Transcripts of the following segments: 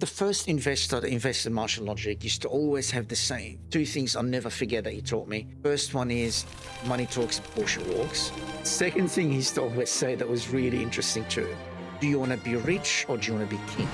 The first investor that invested in Martian Logic used to always have the same two things I'll never forget that he taught me. First one is money talks, bullshit walks. Second thing he used to always say that was really interesting too. Do you want to be rich or do you want to be king?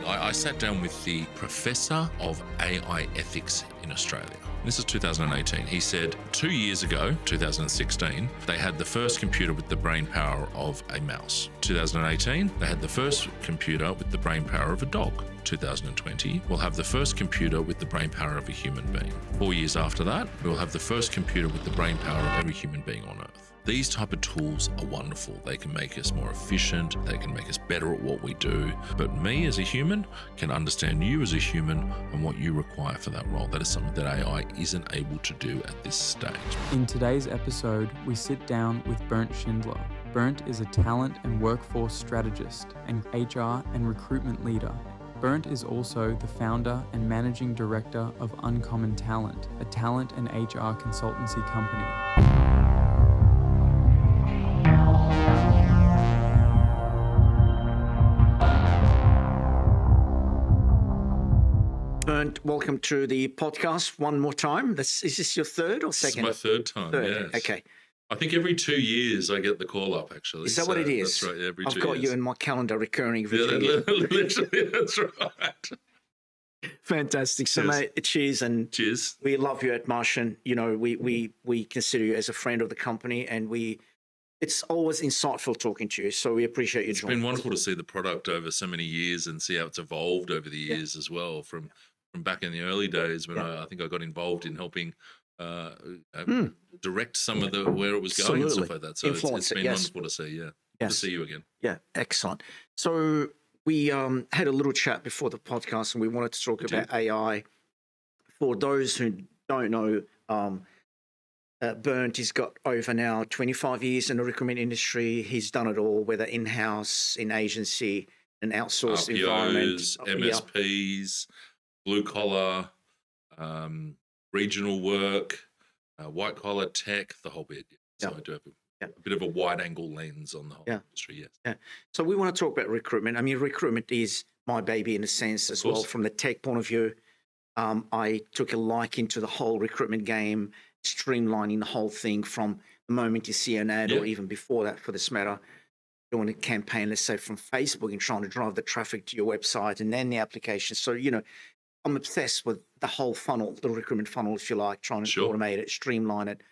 I sat down with the professor of AI ethics in Australia. This is 2018. He said 2 years ago, 2016, they had the first computer with the brain power of a mouse. 2018, they had the first computer with the brain power of a dog. 2020, we'll have the first computer with the brain power of a human being. 4 years after that, we'll have the first computer with the brain power of every human being on Earth. These type of tools are wonderful. They can make us more efficient. They can make us better at what we do. But me as a human can understand you as a human and what you require for that role. That is something that AI isn't able to do at this stage. In today's episode, we sit down with Bernt Schindler. Bernt is a talent and workforce strategist and HR and recruitment leader. Bernt is also the founder and managing director of Uncommon Talent, a talent and HR consultancy company. Bernt, welcome to the podcast one more time. Is this your third or second? It's my third time, yes. Okay. I think every 2 years I get the call up, actually. Is that what it is? That's right, every I've 2 got years. you in my calendar recurring. Literally, that's right. Fantastic. So, Yes. mate, cheers. And Cheers. we love you at Martian. You know, we consider you as a friend of the company, and it's always insightful talking to you. So we appreciate you It's joining. been wonderful to see the product over so many years and see how it's evolved over the years as well. From back in the early days when I think I got involved in helping direct some of where it was going and stuff like that. So it's been wonderful to see. Yeah, good to see you again. Yeah, excellent. So we had a little chat before the podcast, and we wanted to talk about AI. For those who don't know, Bernt has got over now 25 years in the recruitment industry. He's done it all, whether in-house, in agency, an outsourced environment. MSPs, blue collar, regional work, white collar tech, the whole bit. So I do have a bit of a wide angle lens on the whole industry, yes. Yeah. So we want to talk about recruitment. I mean, recruitment is my baby in a sense as well. From the tech point of view, I took a liking to the whole recruitment game, streamlining the whole thing from the moment you see an ad or even before that, for this matter, doing a campaign, let's say from Facebook, and trying to drive the traffic to your website and then the application. So, you know, I'm obsessed with the whole funnel, the recruitment funnel, if you like, trying to automate it, streamline it.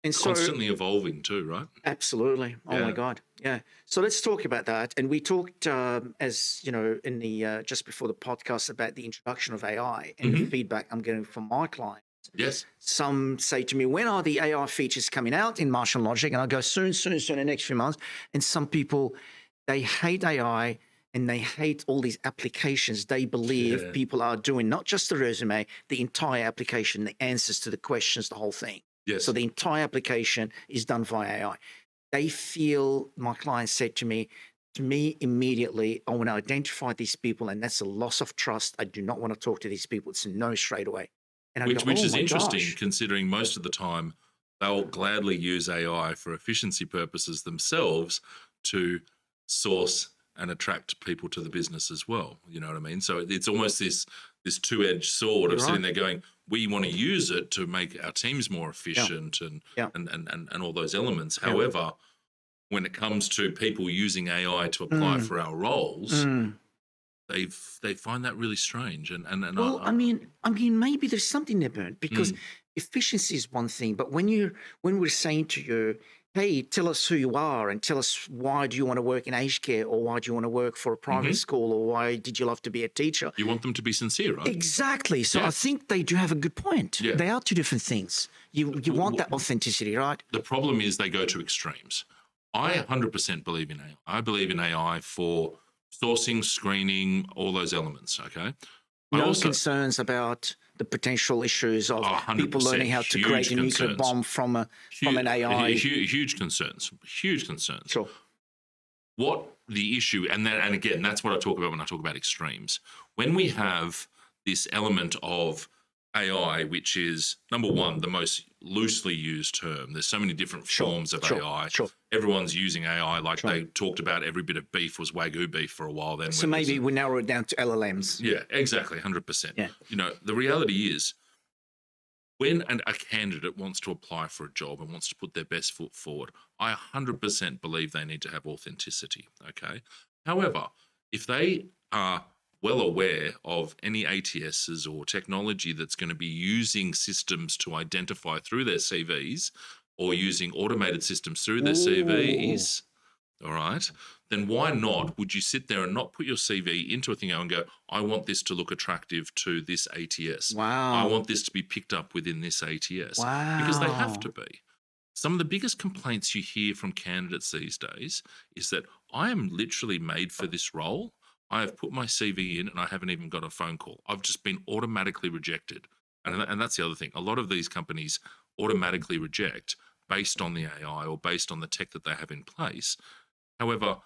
And so, constantly evolving too, right? Absolutely. Oh my God. Yeah. So let's talk about that. And we talked, as you know, in the just before the podcast about the introduction of AI and the feedback I'm getting from my clients. Yes. Some say to me, when are the AI features coming out in Martian Logic? And I go, soon, in the next few months. And some people, they hate AI and they hate all these applications. They believe people are doing not just the resume, the entire application, the answers to the questions, the whole thing. Yes. So the entire application is done via AI. They feel, my client said to me immediately, I want to identify these people, and that's a loss of trust. I do not want to talk to these people. It's a no straight away. And which is interesting, considering most of the time they'll gladly use AI for efficiency purposes themselves to source and attract people to the business as well. You know what I mean? So it's almost this two-edged sword of sitting there going, we want to use it to make our teams more efficient and all those elements. However, when it comes to people using AI to apply for our roles, they find that really strange. Well, I mean, maybe there's something there, Bernt, because efficiency is one thing, but when we're saying to you, hey, tell us who you are and tell us why do you want to work in aged care, or why do you want to work for a private school, or why did you love to be a teacher? You want them to be sincere, right? Exactly. So I think they do have a good point. Yeah. They are two different things. You want that authenticity, right? The problem is they go to extremes. I 100% believe in AI. I believe in AI for sourcing, screening, all those elements, okay? No concerns about the potential issues of people learning how to create a nuclear bomb from an AI. Huge concerns. Sure. What the issue, and again, that's what I talk about when I talk about extremes. When we have this element of AI, which is, number one, the most loosely used term. There's so many different forms of AI. Sure. Everyone's using AI like they talked about every bit of beef was Wagyu beef for a while. Then, so maybe we narrow it down to LLMs. Yeah, exactly, 100%. Yeah. The reality is, when a candidate wants to apply for a job and wants to put their best foot forward, I 100% believe they need to have authenticity, okay? However, if they are well aware of any ATSs or technology that's going to be using systems to identify through their CVs or using automated systems through their CVs, all right, then why not would you sit there and not put your CV into a thing and go, I want this to look attractive to this ATS. Wow. I want this to be picked up within this ATS. Wow. Because they have to be. Some of the biggest complaints you hear from candidates these days is that I am literally made for this role. I have put my CV in and I haven't even got a phone call. I've just been automatically rejected. And that's the other thing. A lot of these companies automatically reject based on the AI or based on the tech that they have in place. However,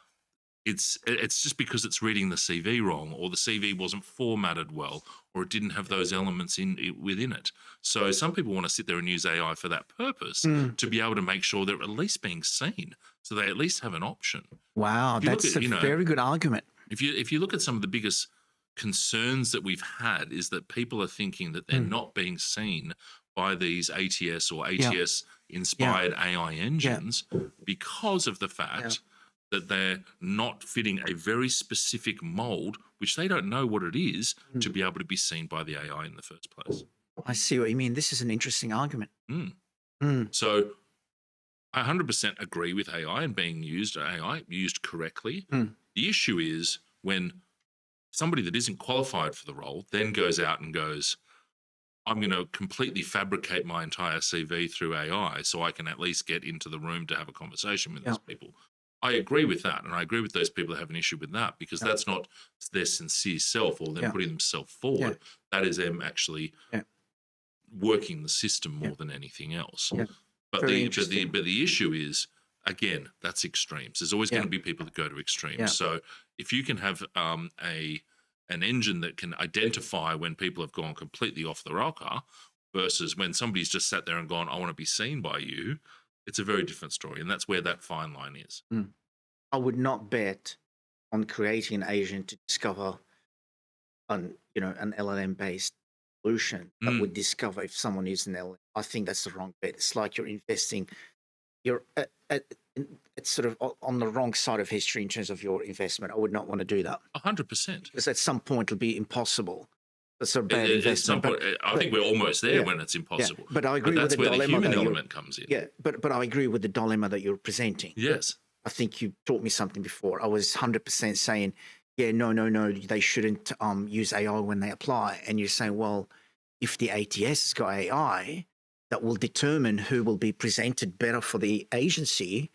it's just because it's reading the CV wrong, or the CV wasn't formatted well, or it didn't have those elements within it. So some people want to sit there and use AI for that purpose to be able to make sure they're at least being seen, so they at least have an option. Wow, that's a very good argument. If you look at some of the biggest concerns that we've had, is that people are thinking that they're not being seen by these ATS or ATS inspired AI engines because of the fact that they're not fitting a very specific mold, which they don't know what it is, to be able to be seen by the AI in the first place. I see what you mean. This is an interesting argument. So I 100% agree with AI and being used correctly. The issue is when somebody that isn't qualified for the role then goes out and goes, I'm going to completely fabricate my entire CV through AI so I can at least get into the room to have a conversation with those people. I agree with that, and I agree with those people that have an issue with that, because that's not their sincere self or them putting themselves forward. That is them actually working the system more than anything else. But the issue is, again, that's extremes. There's always going to be people that go to extremes. So if you can have an engine that can identify when people have gone completely off the rocker versus when somebody's just sat there and gone, I want to be seen by you, it's a very different story. And that's where that fine line is. I would not bet on creating an agent to discover an LLM-based solution that would discover if someone is an LLM. I think that's the wrong bet. It's like you're investing, it's sort of on the wrong side of history in terms of your investment. I would not want to do that. 100%. Because at some point it'll be impossible. That's a bad investment. I think we're almost there when it's impossible. But I agree with the dilemma. That's where the human element comes in. Yeah, but I agree with the dilemma that you're presenting. Yes. I think you taught me something before. I was 100% saying, no, they shouldn't use AI when they apply. And you're saying, well, if the ATS has got AI, that will determine who will be presented better for the agency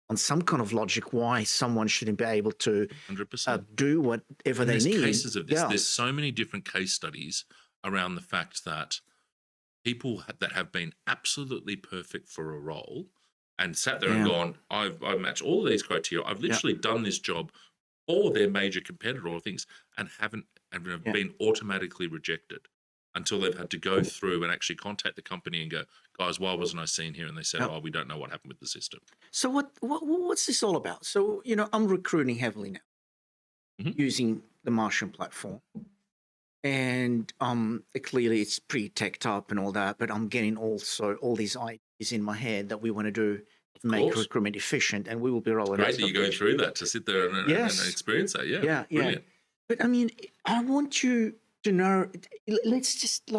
on some kind of logic, why someone shouldn't be able to 100%. Do whatever they need. There's cases of this. There's so many different case studies around the fact that people that have been absolutely perfect for a role and sat there and gone, I've matched all of these criteria. I've literally done this job for their major competitor or things and have been automatically rejected until they've had to go through and actually contact the company and go, guys, why wasn't I seen here? And they said, we don't know what happened with the system. So what's this all about? So, I'm recruiting heavily now using the Martian platform. And clearly it's pretty teched up and all that, but I'm getting also all these ideas in my head that we want to do to make recruitment efficient, and we will be rolling out. Great that you're going through that to sit there and experience that. Yeah. Brilliant. But I mean, I want you to know, let's just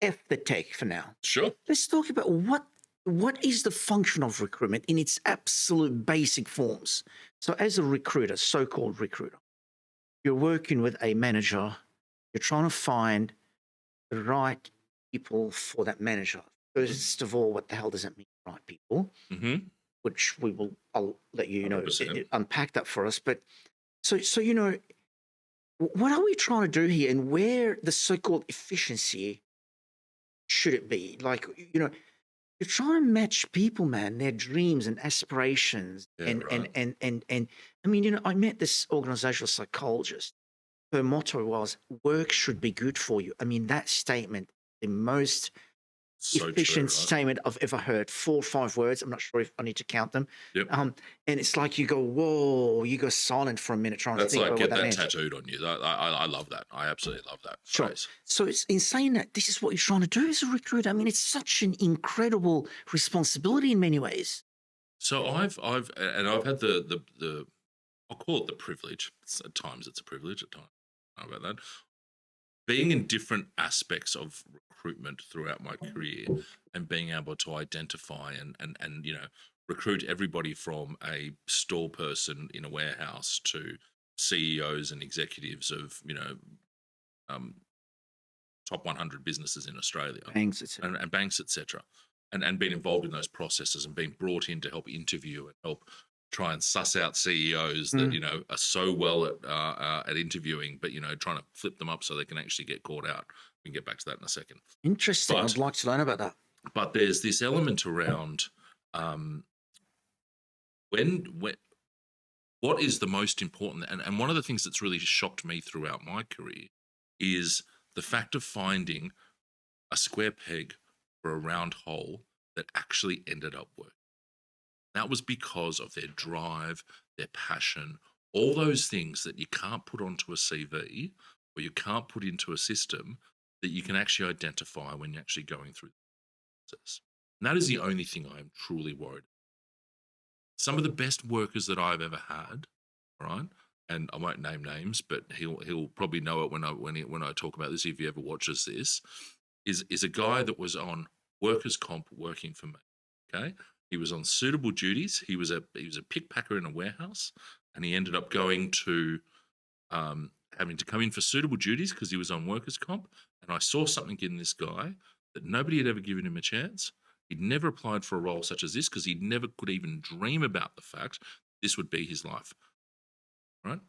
F the tech for now. Sure. Let's talk about what is the function of recruitment in its absolute basic forms. So as a recruiter, so-called recruiter, you're working with a manager, you're trying to find the right people for that manager. First of all, what the hell does that mean, right people? Which I'll let you 100%. Unpack that for us. But so what are we trying to do here, and where the so-called efficiency should it be? You're trying to match people, man, their dreams and aspirations. And I mean, I met this organizational psychologist. Her motto was, work should be good for you. I mean, that statement the most So efficient true, right? statement I've ever heard. 4 or 5 words. I'm not sure if I need to count them. Yep. And it's like you go, whoa, you go silent for a minute trying That's to think like about get what that that means. tattooed on you. I love that. I absolutely love that Sure. phrase. So it's insane that this is what you're trying to do as a recruiter. I mean, it's such an incredible responsibility in many ways. So I've had the I'll call it the privilege. At times it's a privilege. At times, I don't know about that. Being in different aspects of recruitment throughout my career and being able to identify and recruit everybody from a store person in a warehouse to CEOs and executives of top 100 businesses in Australia Banks, etc. and banks, etc., and being involved in those processes and being brought in to help interview and help try and suss out CEOs that are so well at interviewing, but trying to flip them up so they can actually get caught out. We can get back to that in a second. Interesting. I'd like to learn about that. But there's this element around what is the most important, and one of the things that's really shocked me throughout my career is the fact of finding a square peg for a round hole that actually ended up working. That was because of their drive, their passion, all those things that you can't put onto a CV or you can't put into a system that you can actually identify when you're actually going through the process. And that is the only thing I am truly worried about. Some of the best workers that I've ever had, all right, and I won't name names, but he'll probably know it when I talk about this if he ever watches this, is a guy that was on workers' comp working for me. Okay, he was on suitable duties. He was a pick packer in a warehouse, and he ended up going to having to come in for suitable duties because he was on workers' comp. And I saw something in this guy that nobody had ever given him a chance. He'd never applied for a role such as this because he never could even dream about the fact this would be his life. Right?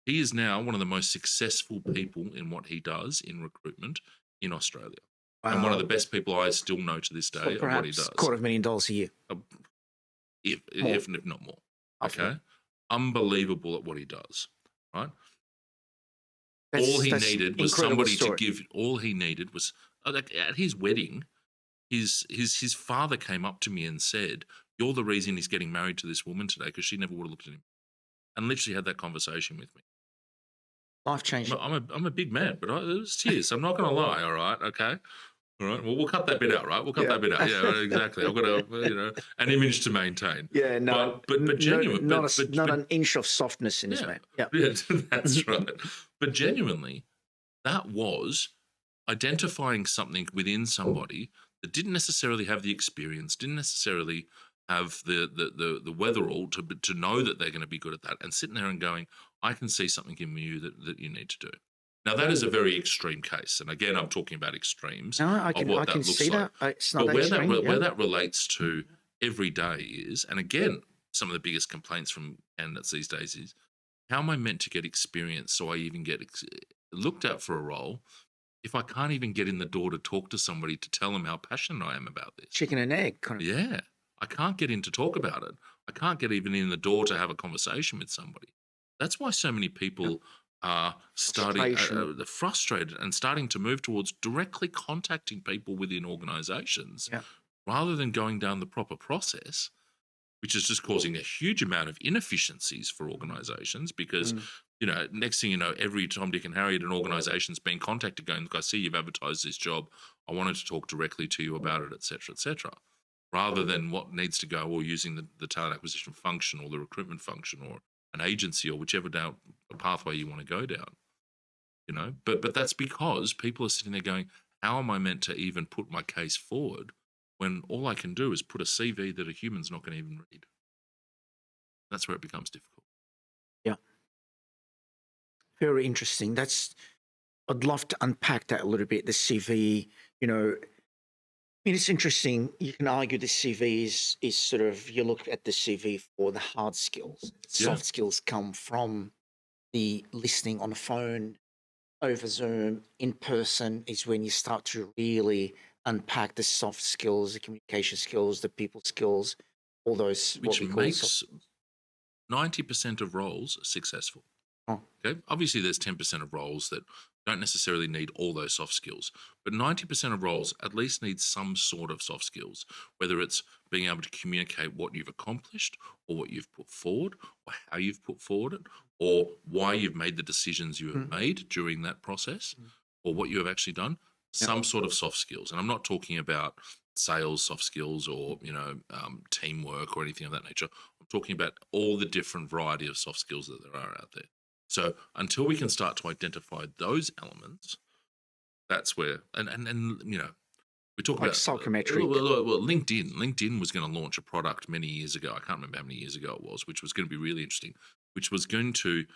He is now one of the most successful people in what he does in recruitment in Australia. Wow. And one of the best people I still know to this day of what he does. $250,000 a year. If not more. Okay? Unbelievable at what he does. Right? All he needed was somebody to give, all he needed was, at his wedding, his father came up to me and said, "You're the reason he's getting married to this woman today because she never would have looked at him." And literally had that conversation with me. Life changing. I'm a big man, but it was tears. I'm not going to lie. All right, okay, all right. Well, we'll cut that bit out, right? We'll cut that bit out. Yeah, exactly. I've got an image to maintain. Yeah, no, but genuine, not an inch of softness in this man. Yeah, that's right. But genuinely, that was identifying something within somebody that didn't necessarily have the experience, didn't necessarily have the wherewithal to know that they're going to be good at that, and sitting there and going, I can see something in you that you need to do. Now, that is a very extreme case. And again, I'm talking about extremes of what that looks like. It's not but where that yeah. relates to every day is, and again, some of the biggest complaints from candidates these days is, how am I meant to get experience so I even get looked at for a role if I can't even get in the door to talk to somebody to tell them how passionate I am about this? Chicken and egg kind of. Yeah. I can't get in to talk about it. I can't get even in the door to have a conversation with somebody. That's why so many people are starting frustrated and starting to move towards directly contacting people within organisations rather than going down the proper process, which is just causing a huge amount of inefficiencies for organisations because, next thing you know, every Tom, Dick and Harry at an organisation's being contacted going, look, I see you've advertised this job. I wanted to talk directly to you about it, et cetera, rather than what needs to go or using the talent acquisition function or the recruitment function or an agency or whichever pathway you want to go down, But that's because people are sitting there going, how am I meant to even put my case forward when all I can do is put a CV that a human's not going to even read? That's where it becomes difficult. Yeah. Very interesting. I'd love to unpack that a little bit, the CV, I mean, it's interesting. You can argue the CV is sort of, you look at the CV for the hard skills. Soft skills come from the listening on the phone, over Zoom, in person is when you start to really unpack the soft skills, the communication skills, the people skills, all those. Which makes 90% of roles successful. Oh. Okay. Obviously, there's 10% of roles that don't necessarily need all those soft skills, but 90% of roles at least need some sort of soft skills, whether it's being able to communicate what you've accomplished or what you've put forward or how you've put forward it or why you've made the decisions you have made during that process or what you have actually done, some sort of soft skills. And I'm not talking about sales soft skills or, teamwork or anything of that nature. I'm talking about all the different variety of soft skills that there are out there. So until we can start to identify those elements, that's where, and we talk about psychometric. Well, LinkedIn was going to launch a product many years ago. I can't remember how many years ago it was, which was going to be really interesting, which was going to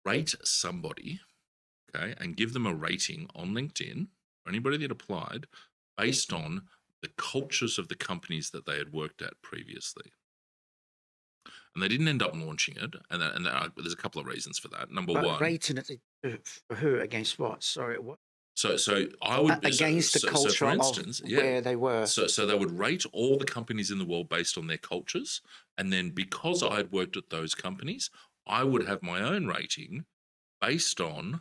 rate somebody, okay, and give them a rating on LinkedIn or anybody that applied based on the cultures of the companies that they had worked at previously. And they didn't end up launching it, and there's a couple of reasons for that. Number one, rating it for who against what? Sorry, what? So I would against the culture for instance, of where they were. So they would rate all the companies in the world based on their cultures, and then because I had worked at those companies, I would have my own rating based on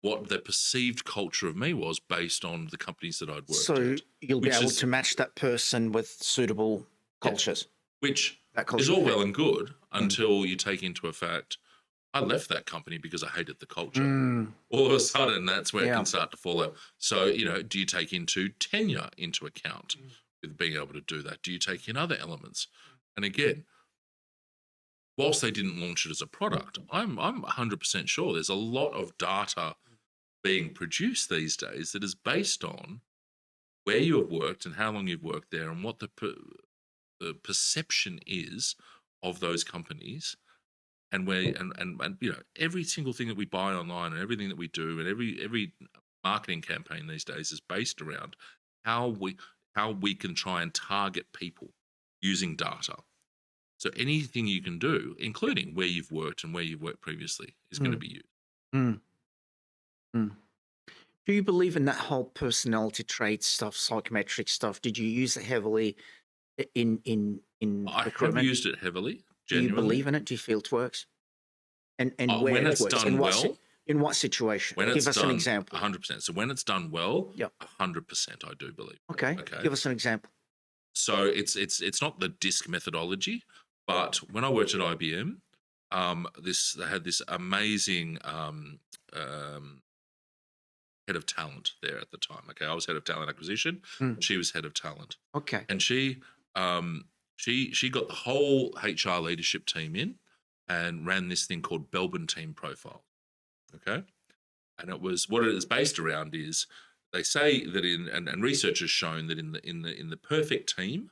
what the perceived culture of me was based on the companies that I'd worked at. So you'll be able to match that person with suitable cultures. Which is all well and good until you take into effect, I left that company because I hated the culture. All of a sudden, that's where it can start to fall out. So, do you take into tenure into account with being able to do that? Do you take in other elements? And again, whilst they didn't launch it as a product, I'm 100% sure there's a lot of data being produced these days that is based on where you have worked and how long you've worked there and what the perception is of those companies and where and every single thing that we buy online and everything that we do and every marketing campaign these days is based around how we can try and target people using data. So anything you can do, including where you've worked and where you've worked previously, is going to be used. Do you believe in that whole personality trait stuff, psychometric stuff? Did you use it heavily in I recruitment? have used it heavily. Genuinely. Do you believe in it? Do you feel it works? And where when it it's works? done well. In what situation? Give us an example. 100%. So when it's done well, 100% I do believe. Okay. Give us an example. So it's not the DISC methodology, but when I worked at IBM, they had this amazing head of talent there at the time. Okay, I was head of talent acquisition. She was head of talent. Okay. And she got the whole HR leadership team in and ran this thing called Belbin Team Profile. Okay, and it was what it is based around is they say that and research has shown that in the perfect team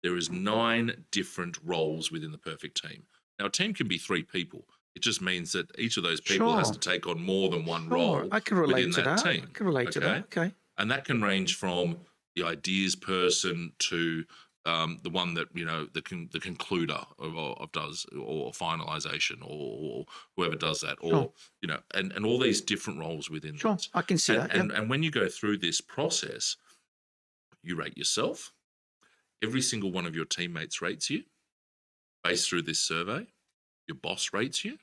there is 9 different roles within the perfect team. Now a team can be 3 people. It just means that each of those people has to take on more than one role. I can relate to that. Team. I can relate to that. Okay. And that can range from the ideas person to the one that the concluder of does or finalization or whoever does that or and all these different roles within. Sure, this. I can see that. And when you go through this process, you rate yourself. Every single one of your teammates rates you based through this survey. Your boss rates you,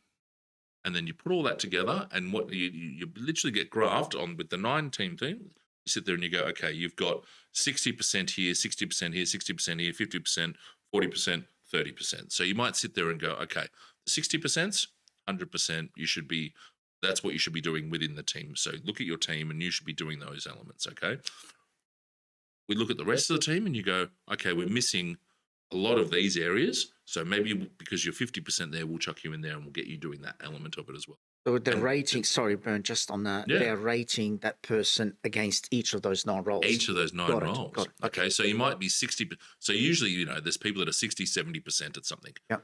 and then you put all that together, and what you literally get graphed on with the 9-team team. You sit there and you go, okay, you've got 60% here, 60% here, 60% here, 50%, 40%, 30%. So you might sit there and go, okay, the 60%, 100%. That's what you should be doing within the team. So look at your team, and you should be doing those elements. Okay. We look at the rest of the team, and you go, okay, we're missing a lot of these areas, so maybe because you're 50% there, we'll chuck you in there and we'll get you doing that element of it as well. So they're rating, sorry, Bernt, just on that, they're rating that person against each of those 9 roles. Each of those 9 roles. Got it. Okay, so you might be 60. So usually, there's people that are 60, 70% at something. Yeah.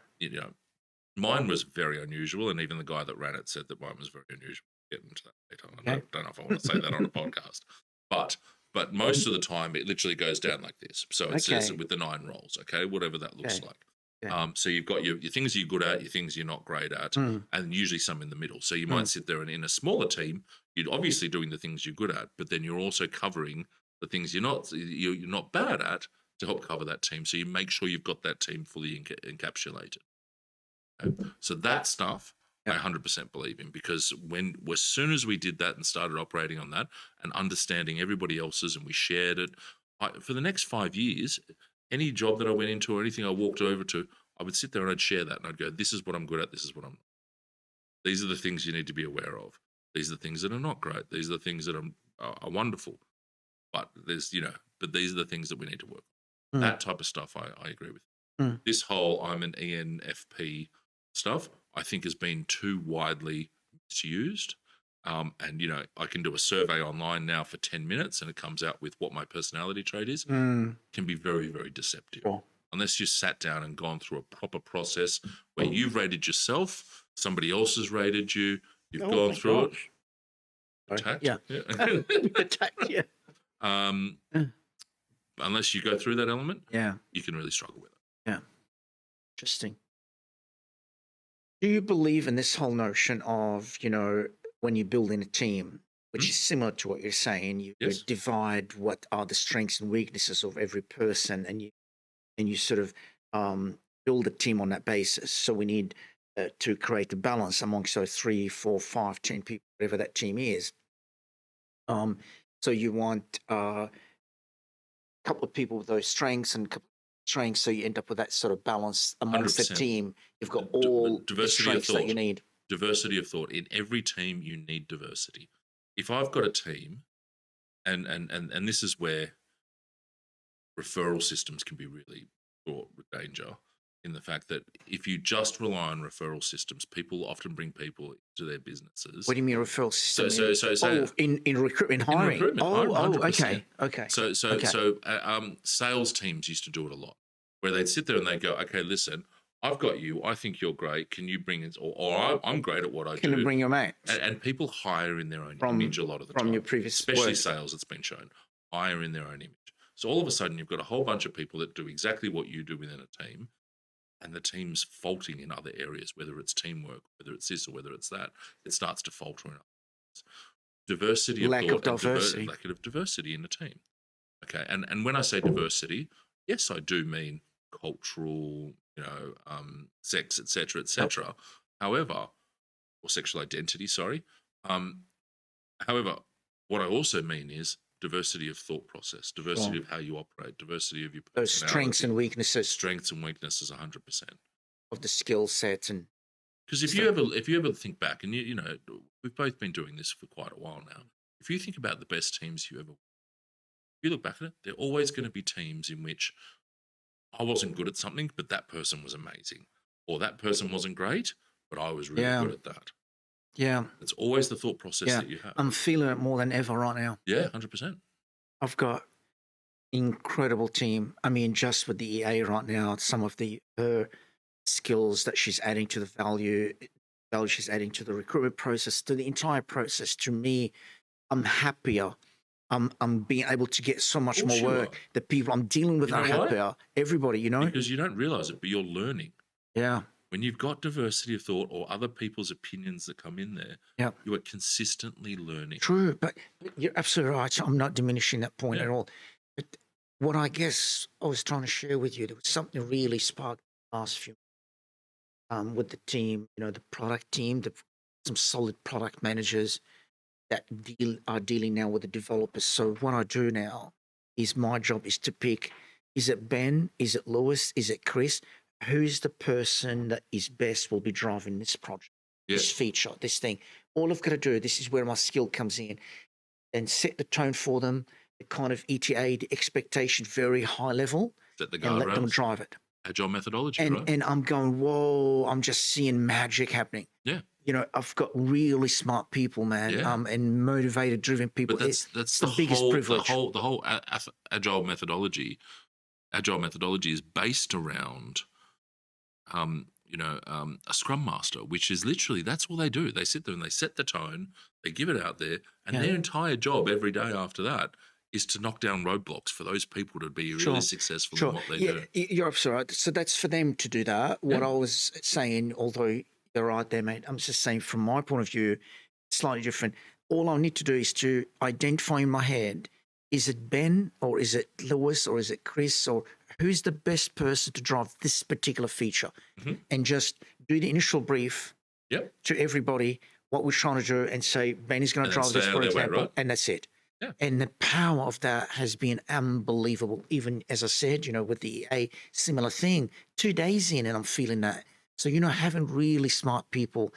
Mine was very unusual, and even the guy that ran it said that mine was very unusual. Get into that later. I don't know if I want to say that on a podcast, but most of the time it literally goes down like this. So it says with the 9 roles, okay, whatever that looks like. Yeah. So you've got your things you're good at, your things you're not great at, and usually some in the middle. So you might sit there and in a smaller team, you're obviously doing the things you're good at, but then you're also covering the things you're not bad at to help cover that team. So you make sure you've got that team fully encapsulated. Okay? So that stuff I 100% believe in, because as soon as we did that and started operating on that and understanding everybody else's, and we shared it, for the next 5 years, any job that I went into or anything I walked over to, I would sit there and I'd share that and I'd go, this is what I'm good at, this is what I'm not. These are the things you need to be aware of. These are the things that are not great. These are the things that are wonderful. But these are the things that we need to work on. That type of stuff I agree with. This whole I'm an ENFP stuff, I think, has been too widely misused. And, I can do a survey online now for 10 minutes and it comes out with what my personality trait is. Can be very, very deceptive. Sure. Unless you sat down and gone through a proper process where you've rated yourself, somebody else has rated you, you've gone through it. Attacked? Yeah. Attacked, yeah. Unless you go through that element, yeah, you can really struggle with it. Yeah. Interesting. Do you believe in this whole notion of, when you build in a team, which is similar to what you're saying, you divide what are the strengths and weaknesses of every person, and you sort of build a team on that basis. So we need to create a balance amongst those 3, 4, 5, 10 people, whatever that team is. So you want a couple of people with those strengths and a couple of strengths, so you end up with that sort of balance amongst 100%. The team. You've got all the strengths that you need. Diversity of thought. In every team, you need diversity. If I've got a team, and this is where referral systems can be really fraught with danger, in the fact that if you just rely on referral systems, people often bring people into their businesses. What do you mean referral systems? So in recruitment hiring. In recruitment hiring, okay. So sales teams used to do it a lot, where they'd sit there and they'd go, okay, listen, I've got you. I think you're great. Can you bring it? Or I'm great at what I do. Can you bring your mate? And people hire in their own image a lot of the time. From your previous especially work. Sales, it's been shown, hire in their own image. So all of a sudden, you've got a whole bunch of people that do exactly what you do within a team, and the team's faulting in other areas, whether it's teamwork, whether it's this or whether it's that. It starts to falter in other diversity of lack thought, of diversity. lack of diversity in the team. Okay, and when I say diversity, yes, I do mean cultural, sex, etc., etc. However, or sexual identity. Sorry. However, what I also mean is diversity of thought process, diversity of how you operate, diversity of your personality. Those strengths and weaknesses. Strengths and weaknesses, 100%. Of the skill sets and. Because if you ever think back, and we've both been doing this for quite a while now. If you think about the best teams if you look back at it, they're always going to be teams in which I wasn't good at something, but that person was amazing, or that person wasn't great, but I was really good at that. Yeah, it's always the thought process that you have. I'm feeling it more than ever right now. Yeah, 100%. I've got incredible team. I mean, just with the EA right now, some of her skills that she's adding to the value she's adding to the recruitment process, to the entire process. To me, I'm happier. I'm being able to get so much more work. The people I'm dealing with are happier. Everybody, because you don't realize it, but you're learning. Yeah. When you've got diversity of thought or other people's opinions that come in there, you are consistently learning. True, but you're absolutely right. I'm not diminishing that point at all. But what I guess I was trying to share with you, there was something really sparked the last few with the team, the product team, some solid product managers that are dealing now with the developers. So what I do now is my job is to pick, is it Ben? Is it Lewis? Is it Chris? Who's the person that is best will be driving this project, this feature, this thing? All I've got to do, this is where my skill comes in, and set the tone for them, the kind of ETA, the expectation, very high level, set the and let them drive it. Agile methodology, and, right? And I'm going, whoa, I'm just seeing magic happening. Yeah. I've got really smart people, man, and motivated, driven people. But that's the biggest privilege. The whole agile methodology is based around a scrum master, which is literally, that's all they do. They sit there and they set the tone, they give it out there, and their entire job every day after that is to knock down roadblocks for those people to be really successful in what they do. You're absolutely right. So that's for them to do that. What I was saying, although you're right there, mate, I'm just saying from my point of view, slightly different. All I need to do is to identify in my head, is it Ben or is it Lewis or is it Chris, or who's the best person to drive this particular feature? And just do the initial brief to everybody what we're trying to do and say, Benny's going to drive this, for example, right? And that's it. Yeah. And the power of that has been unbelievable. Even as I said, with the similar thing, 2 days in and I'm feeling that. So, having really smart people,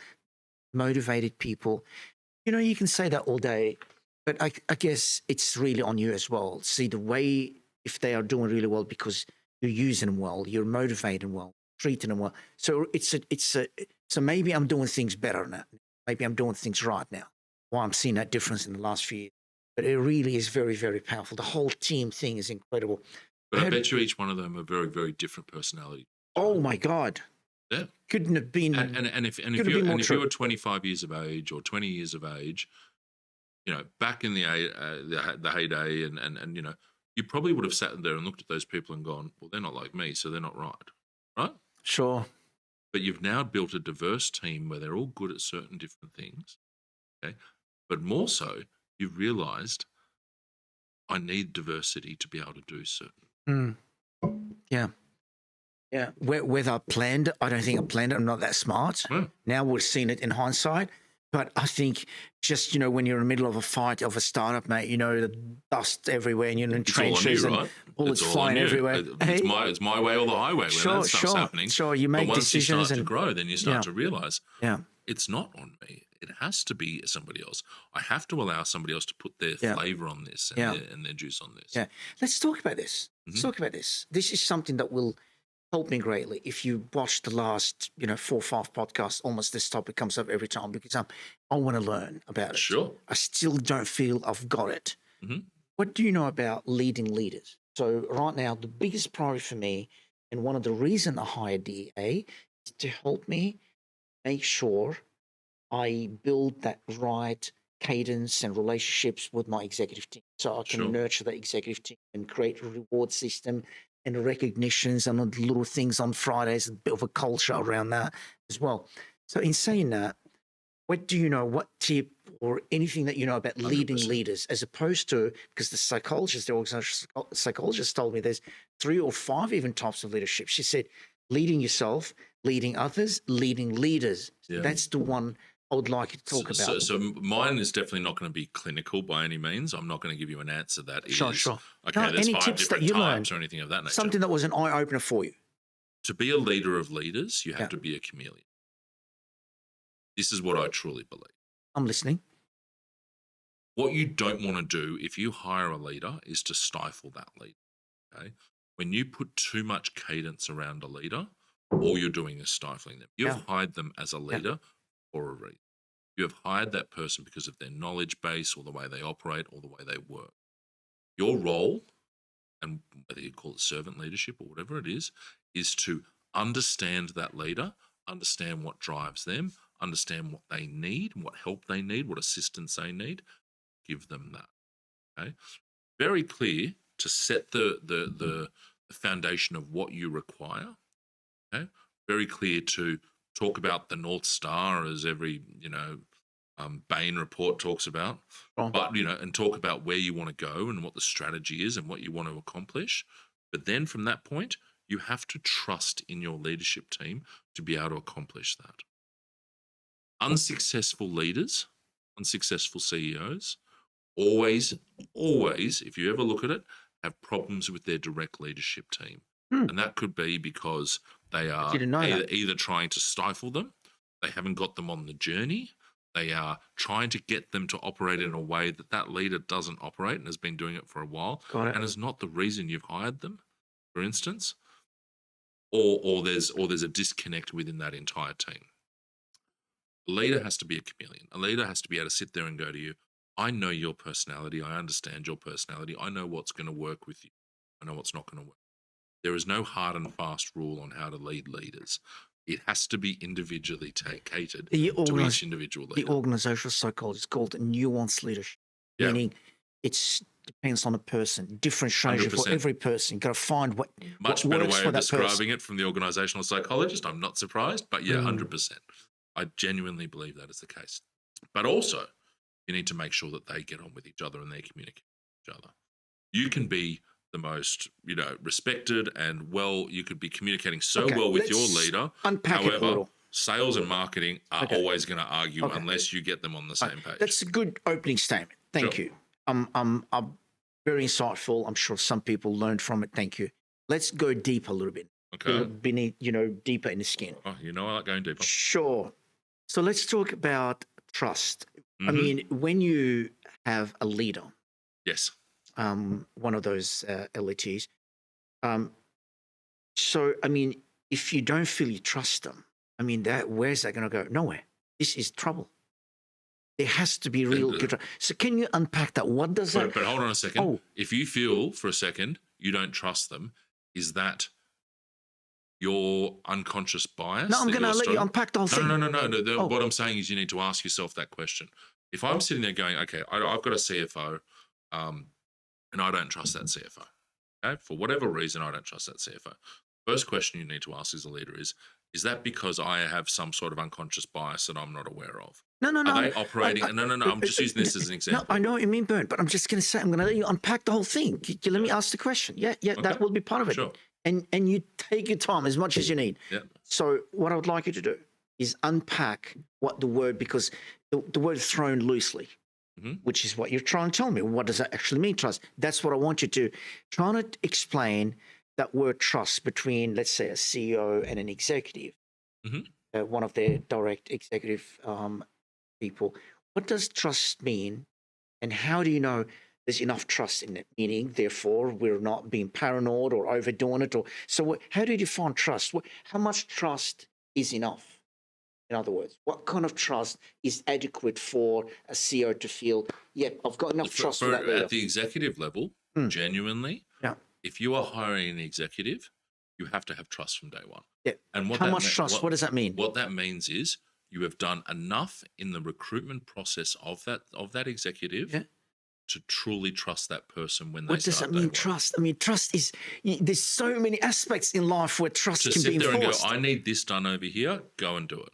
motivated people, you can say that all day, but I guess it's really on you as well. See the way, if they are doing really well because you're using them well, you're motivating well, treating them well. So so maybe I'm doing things better now. Maybe I'm doing things right now. Well, I'm seeing that difference in the last few years. But it really is very, very powerful. The whole team thing is incredible. But I bet you each one of them are very, very different personality. Oh my God. Yeah. Couldn't have been. And if you were 25 years of age or 20 years of age, back in the heyday, and you probably would have sat there and looked at those people and gone, well, they're not like me, so they're not right? Sure. But you've now built a diverse team where they're all good at certain different things. Okay. But more so, you've realized I need diversity to be able to do certain. Yeah. Yeah. Whether I planned it, I don't think I planned it. I'm not that smart. Now we've seen it in hindsight. But I think just, when you're in the middle of a fight of a startup, mate, the dust everywhere and you're in trenches and bullets flying everywhere. It's my way or the highway when that stuff's happening. Sure, you make decisions. Once you start to grow, then you start to realize it's not on me. It has to be somebody else. I have to allow somebody else to put their flavor on this and their juice on this. Yeah. Let's talk about this. Let's talk about this. This is something that will help me greatly. If you watch the last, 4 or 5 podcasts, almost this topic comes up every time because I want to learn about it. Sure. I still don't feel I've got it. What do you know about leading leaders? So right now, the biggest priority for me, and one of the reasons I hired DA, is to help me make sure I build that right cadence and relationships with my executive team, so I can nurture the executive team and create a reward system and recognitions and the little things on Fridays, a bit of a culture around that as well. So in saying that, what do you know, what tip or anything that you know about leading 100%. leaders, as opposed to, because the organizational psychologist told me there's 3 or 5 even types of leadership. She said, leading yourself, leading others, leading leaders. Yeah. That's the one I would like you to talk about. So mine is definitely not going to be clinical by any means. I'm not going to give you an answer that Sure. Okay, No, there's any 5 tips that different you types learned, or anything of that nature. something that was an eye-opener for you. To be a leader of leaders, you have to be a chameleon. This is what I truly believe. I'm listening. What you don't want to do if you hire a leader is to stifle that leader. Okay? When you put too much cadence around a leader, all you're doing is stifling them. You've hired them as a leader for a reason. You have hired that person because of their knowledge base or the way they operate or the way they work. Your role, and whether you call it servant leadership or whatever it is to understand that leader, understand what drives them, understand what they need, what help they need, what assistance they need, give them that. Okay? Very clear to set the foundation of what you require. Okay? Very clear to talk about the North Star, as every Bain report talks about, but and talk about where you want to go and what the strategy is and what you want to accomplish. But then from that point, you have to trust in your leadership team to be able to accomplish that. Unsuccessful leaders, unsuccessful CEOs, always, if you ever look at it, have problems with their direct leadership team. And that could be because they are either trying to stifle them, they haven't got them on the journey, they are trying to get them to operate in a way that leader doesn't operate and has been doing it for a while and is not the reason you've hired them, for instance, or there's a disconnect within that entire team. A leader has to be a chameleon. A leader has to be able to sit there and go to you, I know your personality, I understand your personality, I know what's going to work with you, I know what's not going to work. There is no hard and fast rule on how to lead leaders. It has to be individually catered to each individual leader. The organizational psychology is called nuanced leadership, meaning it depends on a person, different strategy for every person. You've got to find what Much better way of describing person. it from the organizational psychologist. I'm not surprised, but 100%. I genuinely believe that is the case. But also, you need to make sure that they get on with each other and they communicate with each other. You can be the most, respected and you could be communicating so well with your leader. Unpack it a little. sales and marketing are always going to argue Okay. unless you get them on the same page. That's a good opening statement. Thank Sure. you. I'm very insightful. I'm sure some people learned from it. Thank you. Let's go deep a little bit. Okay. Beneath, deeper in the skin. Oh, I like going deeper. Sure. So let's talk about trust. I Mhm. mean, when you have a leader, Yes. one of those LETs, so I mean, if you don't feel you trust them, I mean, where's that going to go? Nowhere. This is trouble. There has to be real good. So can you unpack that? What does that? But hold on a second. Oh. If you feel for a second you don't trust them, is that your unconscious bias? No, I'm going to let you unpack the whole thing. No. What I'm saying is you need to ask yourself that question. If I'm sitting there going, okay, I've got a CFO, and I don't trust that CFO. Okay, for whatever reason, I don't trust that CFO. First question you need to ask as a leader is that because I have some sort of unconscious bias that I'm not aware of? No. Are they operating? No. I'm just using this as an example. No, I know what you mean, Bernt, but I'm just going to say, I'm going to let you unpack the whole thing. You let me ask the question. Yeah, okay. That will be part of it. Sure. And you take your time as much as you need. Yeah. So what I would like you to do is unpack what the word, because the word is thrown loosely, which is what you're trying to tell me. What does that actually mean, trust? That's what I want you to try to explain that word trust between, let's say, a CEO and an executive, one of their direct executive people. What does trust mean, and how do you know there's enough trust in it? Meaning, therefore, we're not being paranoid or overdoing it. So how do you define trust? How much trust is enough? In other words, what kind of trust is adequate for a CEO to feel, I've got enough trust for that leader? At the executive level, genuinely, if you are hiring an executive, you have to have trust from day one. Yeah. And how much trust? What does that mean? What that means is you have done enough in the recruitment process of that executive to truly trust that person when they start. What does that mean, trust? I mean, trust is, there's so many aspects in life where trust can be enforced. To sit there and go, I need this done over here, go and do it.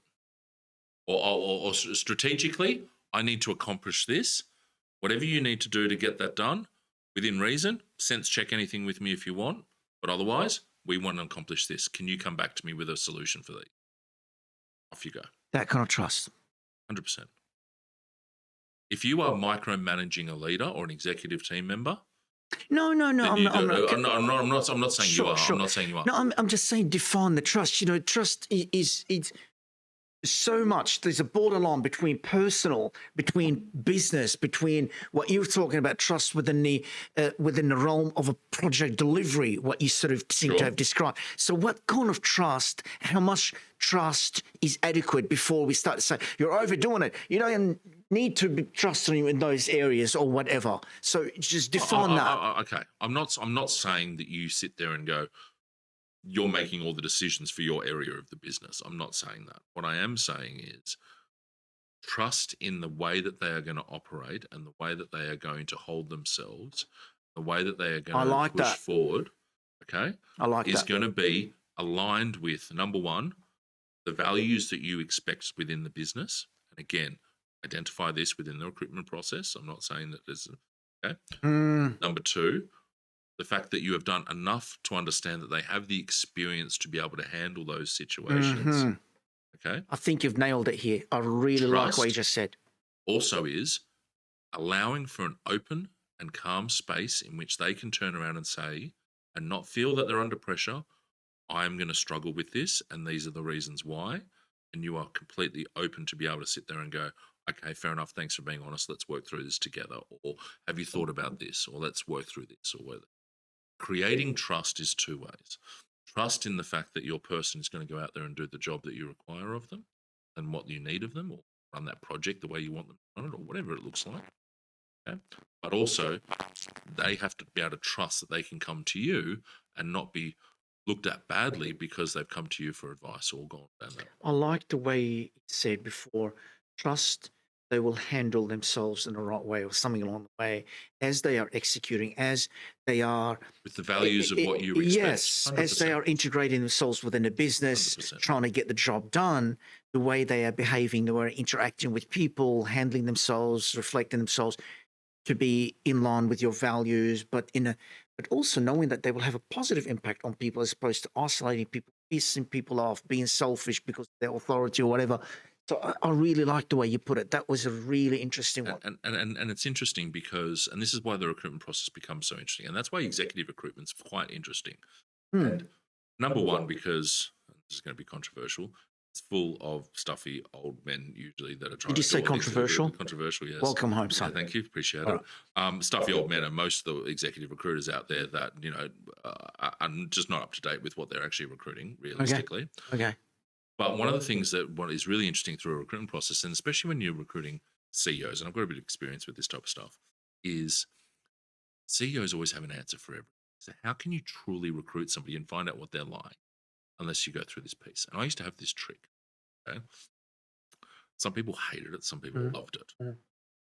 Or strategically, I need to accomplish this. Whatever you need to do to get that done, within reason, sense check anything with me if you want, but otherwise, we want to accomplish this. Can you come back to me with a solution for that? Off you go. That kind of trust. 100%. If you are micromanaging a leader or an executive team member, No, I'm not saying you are. Sure. I'm not saying you are. No, I'm just saying define the trust. Trust is so much. There's a borderline between personal, between business, between what you're talking about, trust within the realm of a project delivery, what you sort of seem to have described. So what kind of trust, how much trust is adequate before we start to say, you're overdoing it? You don't need to be trusting you in those areas or whatever. So just define that. Okay. I'm not saying that you sit there and go, you're making all the decisions for your area of the business. I'm not saying that. What I am saying is trust in the way that they are going to operate and the way that they are going to hold themselves, the way that they are going to push forward, okay? Is going to be aligned with, number one, the values that you expect within the business. And again, identify this within the recruitment process. I'm not saying that there's, okay? Number two, the fact that you have done enough to understand that they have the experience to be able to handle those situations. Okay. I think you've nailed it here. I really like what you just said. Also is allowing for an open and calm space in which they can turn around and say, and not feel that they're under pressure, I'm going to struggle with this and these are the reasons why. And you are completely open to be able to sit there and go, okay, fair enough. Thanks for being honest. Let's work through this together. Or have you thought about this? Or let's work through this. Or whether. Creating trust is two ways. Trust in the fact that your person is going to go out there and do the job that you require of them and what you need of them, or run that project the way you want them to run it, or whatever it looks like. Okay? But also, they have to be able to trust that they can come to you and not be looked at badly because they've come to you for advice or gone down that. I like the way you said before, trust they will handle themselves in the right way or something along the way as they are executing, as they are... With the values of what you expect. Yes, 100%. as they are integrating themselves within the business, 100%. Trying to get the job done, the way they are behaving, the way they're interacting with people, handling themselves, reflecting themselves to be in line with your values, but also knowing that they will have a positive impact on people as opposed to isolating people pissing people off, being selfish because of their authority or whatever. So I really like the way you put it. That was a really interesting one. And it's interesting because, and this is why the recruitment process becomes so interesting, and that's why executive recruitment's quite interesting. And number one, because this is going to be controversial, it's full of stuffy old men usually that are trying. Did you say controversial? Controversial, yes. Welcome home, son. Yeah, thank you, appreciate it. Stuffy old men are most of the executive recruiters out there that are just not up to date with what they're actually recruiting realistically. Okay. But one of the things that what is really interesting through a recruitment process, and especially when you're recruiting CEOs, and I've got a bit of experience with this type of stuff, is CEOs always have an answer for everything. So how can you truly recruit somebody and find out what they're like unless you go through this piece? And I used to have this trick. Okay, some people hated it, some people loved it,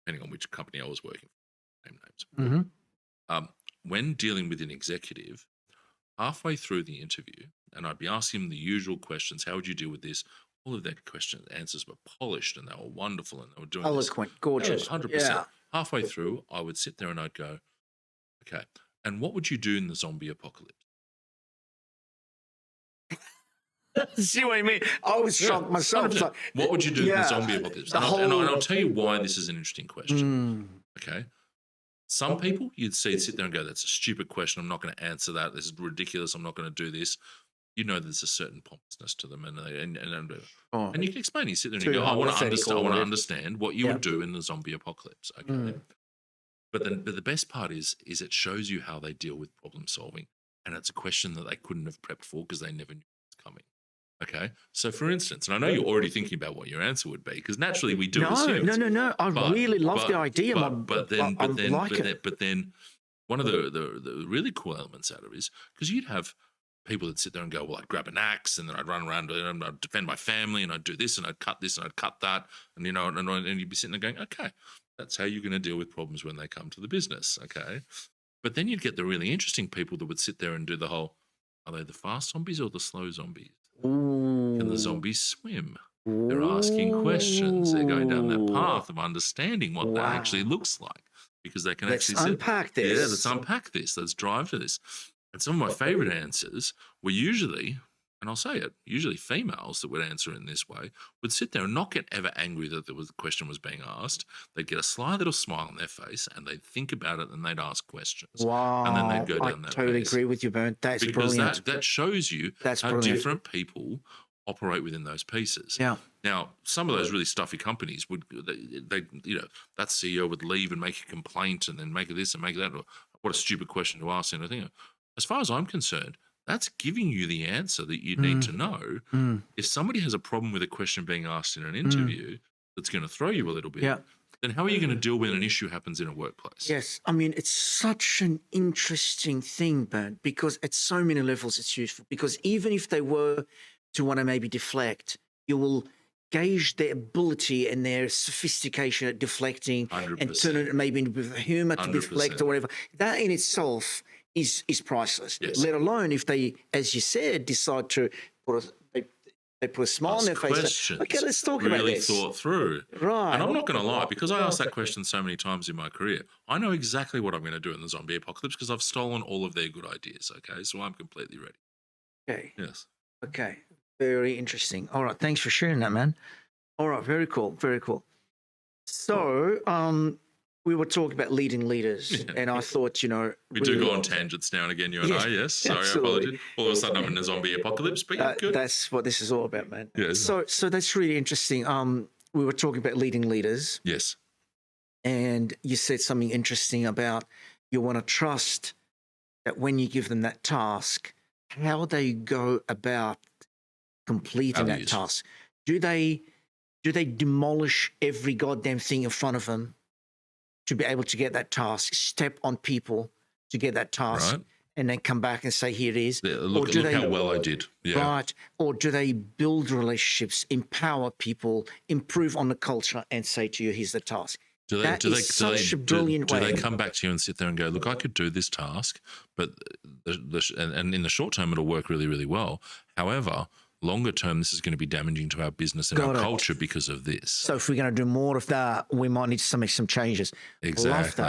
depending on which company I was working for. Name names. When dealing with an executive, halfway through the interview, and I'd be asking them the usual questions. How would you deal with this? All of their answers were polished and they were wonderful and they were doing eloquent, gorgeous. 100%. Yeah. Halfway through, I would sit there and I'd go, okay, and what would you do in the zombie apocalypse? See what I mean? I was shocked myself. Like, what would you do in the zombie apocalypse? And I'll tell you why this is an interesting question. Okay. Some people you'd sit there and go, that's a stupid question. I'm not going to answer that. This is ridiculous. I'm not going to do this. You know, there's a certain pompousness to them. And you can explain. You sit there and you go, I want to understand what you would do in the zombie apocalypse. Okay. But the best part is it shows you how they deal with problem solving. And it's a question that they couldn't have prepped for because they never knew it was coming. Okay. So for instance, and I know you're already thinking about what your answer would be, because naturally we do assume. No. I really love the idea. But then one of the really cool elements out of it is because you'd have people that sit there and go, well, I'd grab an axe and then I'd run around and I'd defend my family and I'd do this and I'd cut this and I'd cut that. And, and you'd be sitting there going, okay, that's how you're going to deal with problems when they come to the business. Okay. But then you'd get the really interesting people that would sit there and do the whole, are they the fast zombies or the slow zombies? Can the zombies swim? They're asking questions. They're going down that path of understanding what that actually looks like because they can let's unpack this. Yeah, let's unpack this. Let's drive to this. And some of my favorite answers were usually, and I'll say it, usually females that would answer in this way would sit there and not get ever angry that the question was being asked. They'd get a sly little smile on their face and they'd think about it and they'd ask questions. Wow. And then they'd go down that I totally pace. agree with you, Bernt. That's brilliant. Because that shows you how different people operate within those pieces. Yeah. Now, some of those really stuffy companies would, they that CEO would leave and make a complaint and then make this and make that. What a stupid question to ask. And I think, as far as I'm concerned, that's giving you the answer that you need to know. If somebody has a problem with a question being asked in an interview that's going to throw you a little bit, then how are you going to deal when an issue happens in a workplace? Yes. I mean, it's such an interesting thing, Bernt, because at so many levels it's useful. Because even if they were to want to maybe deflect, you will gauge their ability and their sophistication at deflecting 100%. And turn it maybe into humor to 100%. Deflect or whatever. That in itself is priceless. Yes. Let alone if they, as you said, decide to put a smile on their face. Okay, let's talk about this. Really thought through. Right. And I'm not going to lie, because I asked that question so many times in my career, I know exactly what I'm going to do in the zombie apocalypse because I've stolen all of their good ideas, okay? So I'm completely ready. Okay. Yes. Okay. Very interesting. All right. Thanks for sharing that, man. All right. Very cool. Very cool. So, we were talking about leading leaders, and I thought, we do go on tangents now and again, you and I, yes. Sorry, absolutely. I apologize. All of a sudden I'm in a zombie apocalypse, but good. That's what this is all about, man. Yes. So that's really interesting. We were talking about leading leaders. Yes. And you said something interesting about you want to trust that when you give them that task, how they go about completing that task. Do they demolish every goddamn thing in front of them to be able to get that task, step on people to get that task, and then come back and say, here it is? Yeah, look how well I did. Yeah. Right. Or do they build relationships, empower people, improve on the culture, and say to you, here's the task? Do they come back to you and sit there and go, look, I could do this task, but and in the short term, it'll work really, really well. However, longer term, this is going to be damaging to our business and our culture because of this. So if we're going to do more of that, we might need to make some changes. Exactly.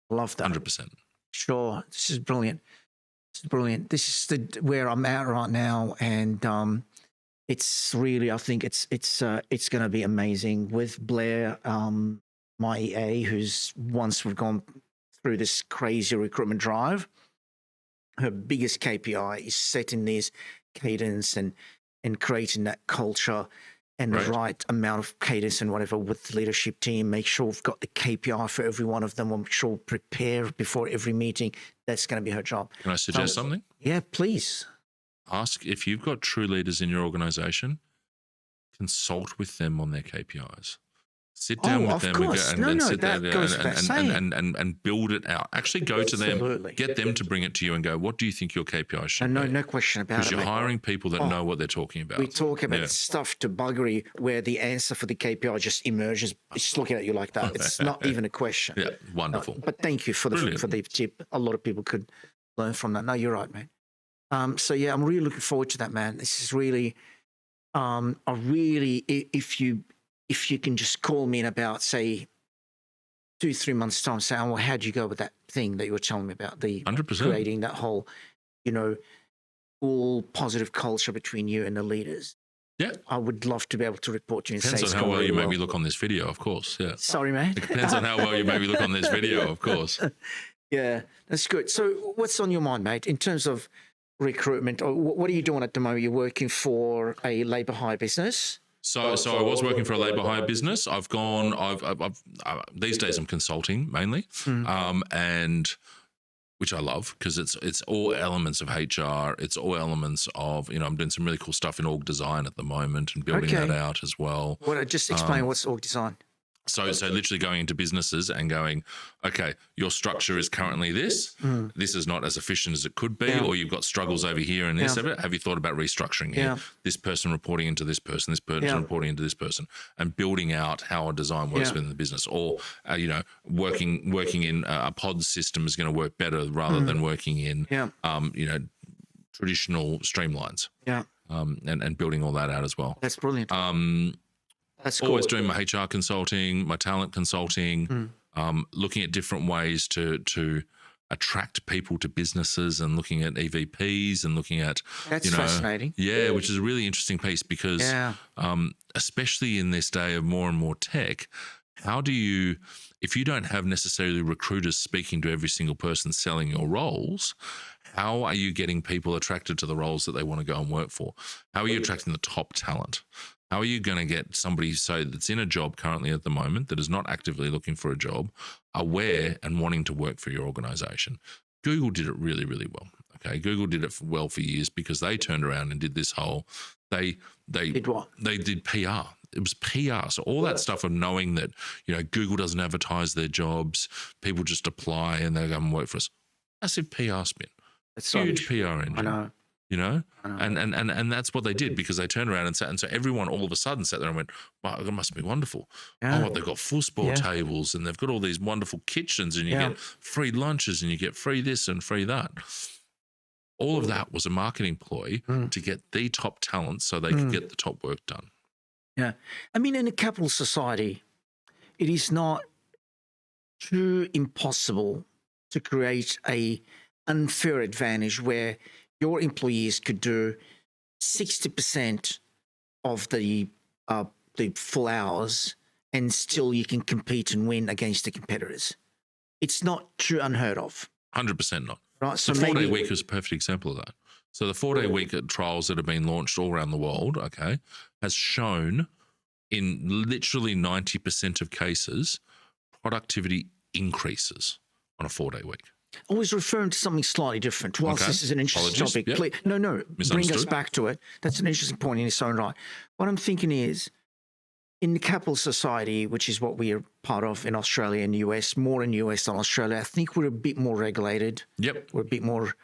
Love that. 100%. Sure. This is brilliant. It's brilliant. This is where I'm at right now, and it's really, I think it's going to be amazing with Blair, my EA, who's once we've gone through this crazy recruitment drive. Her biggest KPI is setting this cadence and creating that culture and the right amount of cadence and whatever with the leadership team. Make sure we've got the KPI for every one of them. Make sure we prepare before every meeting. That's going to be her job. Can I suggest something? Yeah, please. Ask if you've got true leaders in your organisation, consult with them on their KPIs. Sit down with them and build it out. Actually go to them, get them to bring it to you and go, what do you think your KPI should be? No question about it. Because you're hiring people that know what they're talking about. We talk about stuff to buggery where the answer for the KPI just emerges. It's just looking at you like that. It's not even a question. Yeah, wonderful. But thank you for the tip. A lot of people could learn from that. No, you're right, man. So yeah, I'm really looking forward to that, man. This is really, if you can just call me in about, say, 2-3 months' time, say, well, how'd you go with that thing that you were telling me about, the 100%. Creating that whole, all positive culture between you and the leaders. Yeah. I would love to be able to report to you and depends say on how well you make me look on this video, of course. Yeah. Sorry, man. It depends on how well you make me look on this video, of course. Yeah, that's good. So what's on your mind, mate, in terms of recruitment? Or what are you doing at the moment? You're working for a labour hire business? So I was working for a labour hire business. I've these days I'm consulting mainly, and which I love because it's all elements of HR. It's all elements of, I'm doing some really cool stuff in org design at the moment and building that out as well. Well, just explain what's org design. So literally going into businesses and going, okay, your structure is currently this. This is not as efficient as it could be, or you've got struggles over here and this. Have you thought about restructuring here? This person reporting into this person, this person reporting into this person, and building out how a design works within the business, or working in a pod system is going to work better rather than working in traditional streamlines. Yeah, and building all that out as well. That's brilliant. That's cool. Always doing my HR consulting, my talent consulting, looking at different ways to attract people to businesses and looking at EVPs and looking at that's fascinating. Yeah, which is a really interesting piece because especially in this day of more and more tech, how do you, if you don't have necessarily recruiters speaking to every single person selling your roles, how are you getting people attracted to the roles that they want to go and work for? How are you attracting the top talent? How are you going to get somebody that's in a job currently at the moment that is not actively looking for a job, aware and wanting to work for your organization? Google did it really, really well. Okay, Google did it well for years because they turned around and did this whole, they did what? They did PR. It was PR. So all that stuff of knowing that, Google doesn't advertise their jobs, people just apply and they go and work for us. Massive PR spin. It's huge PR engine. I know. And that's what they did because they turned around and sat, and so everyone all of a sudden sat there and went, wow, it must be wonderful. Yeah. Oh, they've got foosball tables and they've got all these wonderful kitchens and you get free lunches and you get free this and free that. All of that was a marketing ploy to get the top talent so they could get the top work done. Yeah. I mean, in a capitalist society, it is not too impossible to create a unfair advantage where your employees could do 60% of the full hours and still you can compete and win against the competitors. It's not too unheard of. 100% not. Right. So the 4-day week is a perfect example of that. So the 4-day week trials that have been launched all around the world, has shown in literally 90% of cases, productivity increases on a 4-day week. I was referring to something slightly different. Whilst this is an interesting topic, no, bring us back to it. That's an interesting point in its own right. What I'm thinking is, in the capital society, which is what we are part of in Australia and US, more in US than Australia, I think we're a bit more regulated. Yep. We're a bit more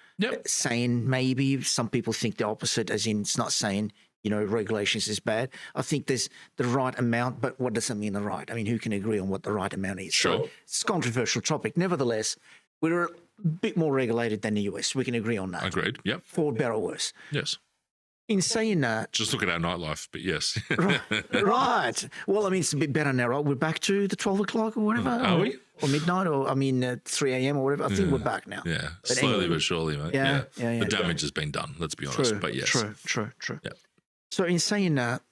sane, maybe. Some people think the opposite, as in it's not sane, regulations is bad. I think there's the right amount, but what does that mean, the right? I mean, who can agree on what the right amount is? Sure. So it's a controversial topic. Nevertheless, we're a bit more regulated than the US. We can agree on that. Agreed. Yep. For better or worse. Yes. In saying that, Just look at our nightlife, but yes. right. Well, I mean, it's a bit better now, right? We're back to the 12 o'clock or whatever. Are we? Or midnight, or 3 a.m. or whatever. I think we're back now. Yeah, But slowly anyway. but surely, mate. Yeah. The damage has been done, let's be honest. True, But yes. True. Yeah. So in saying that,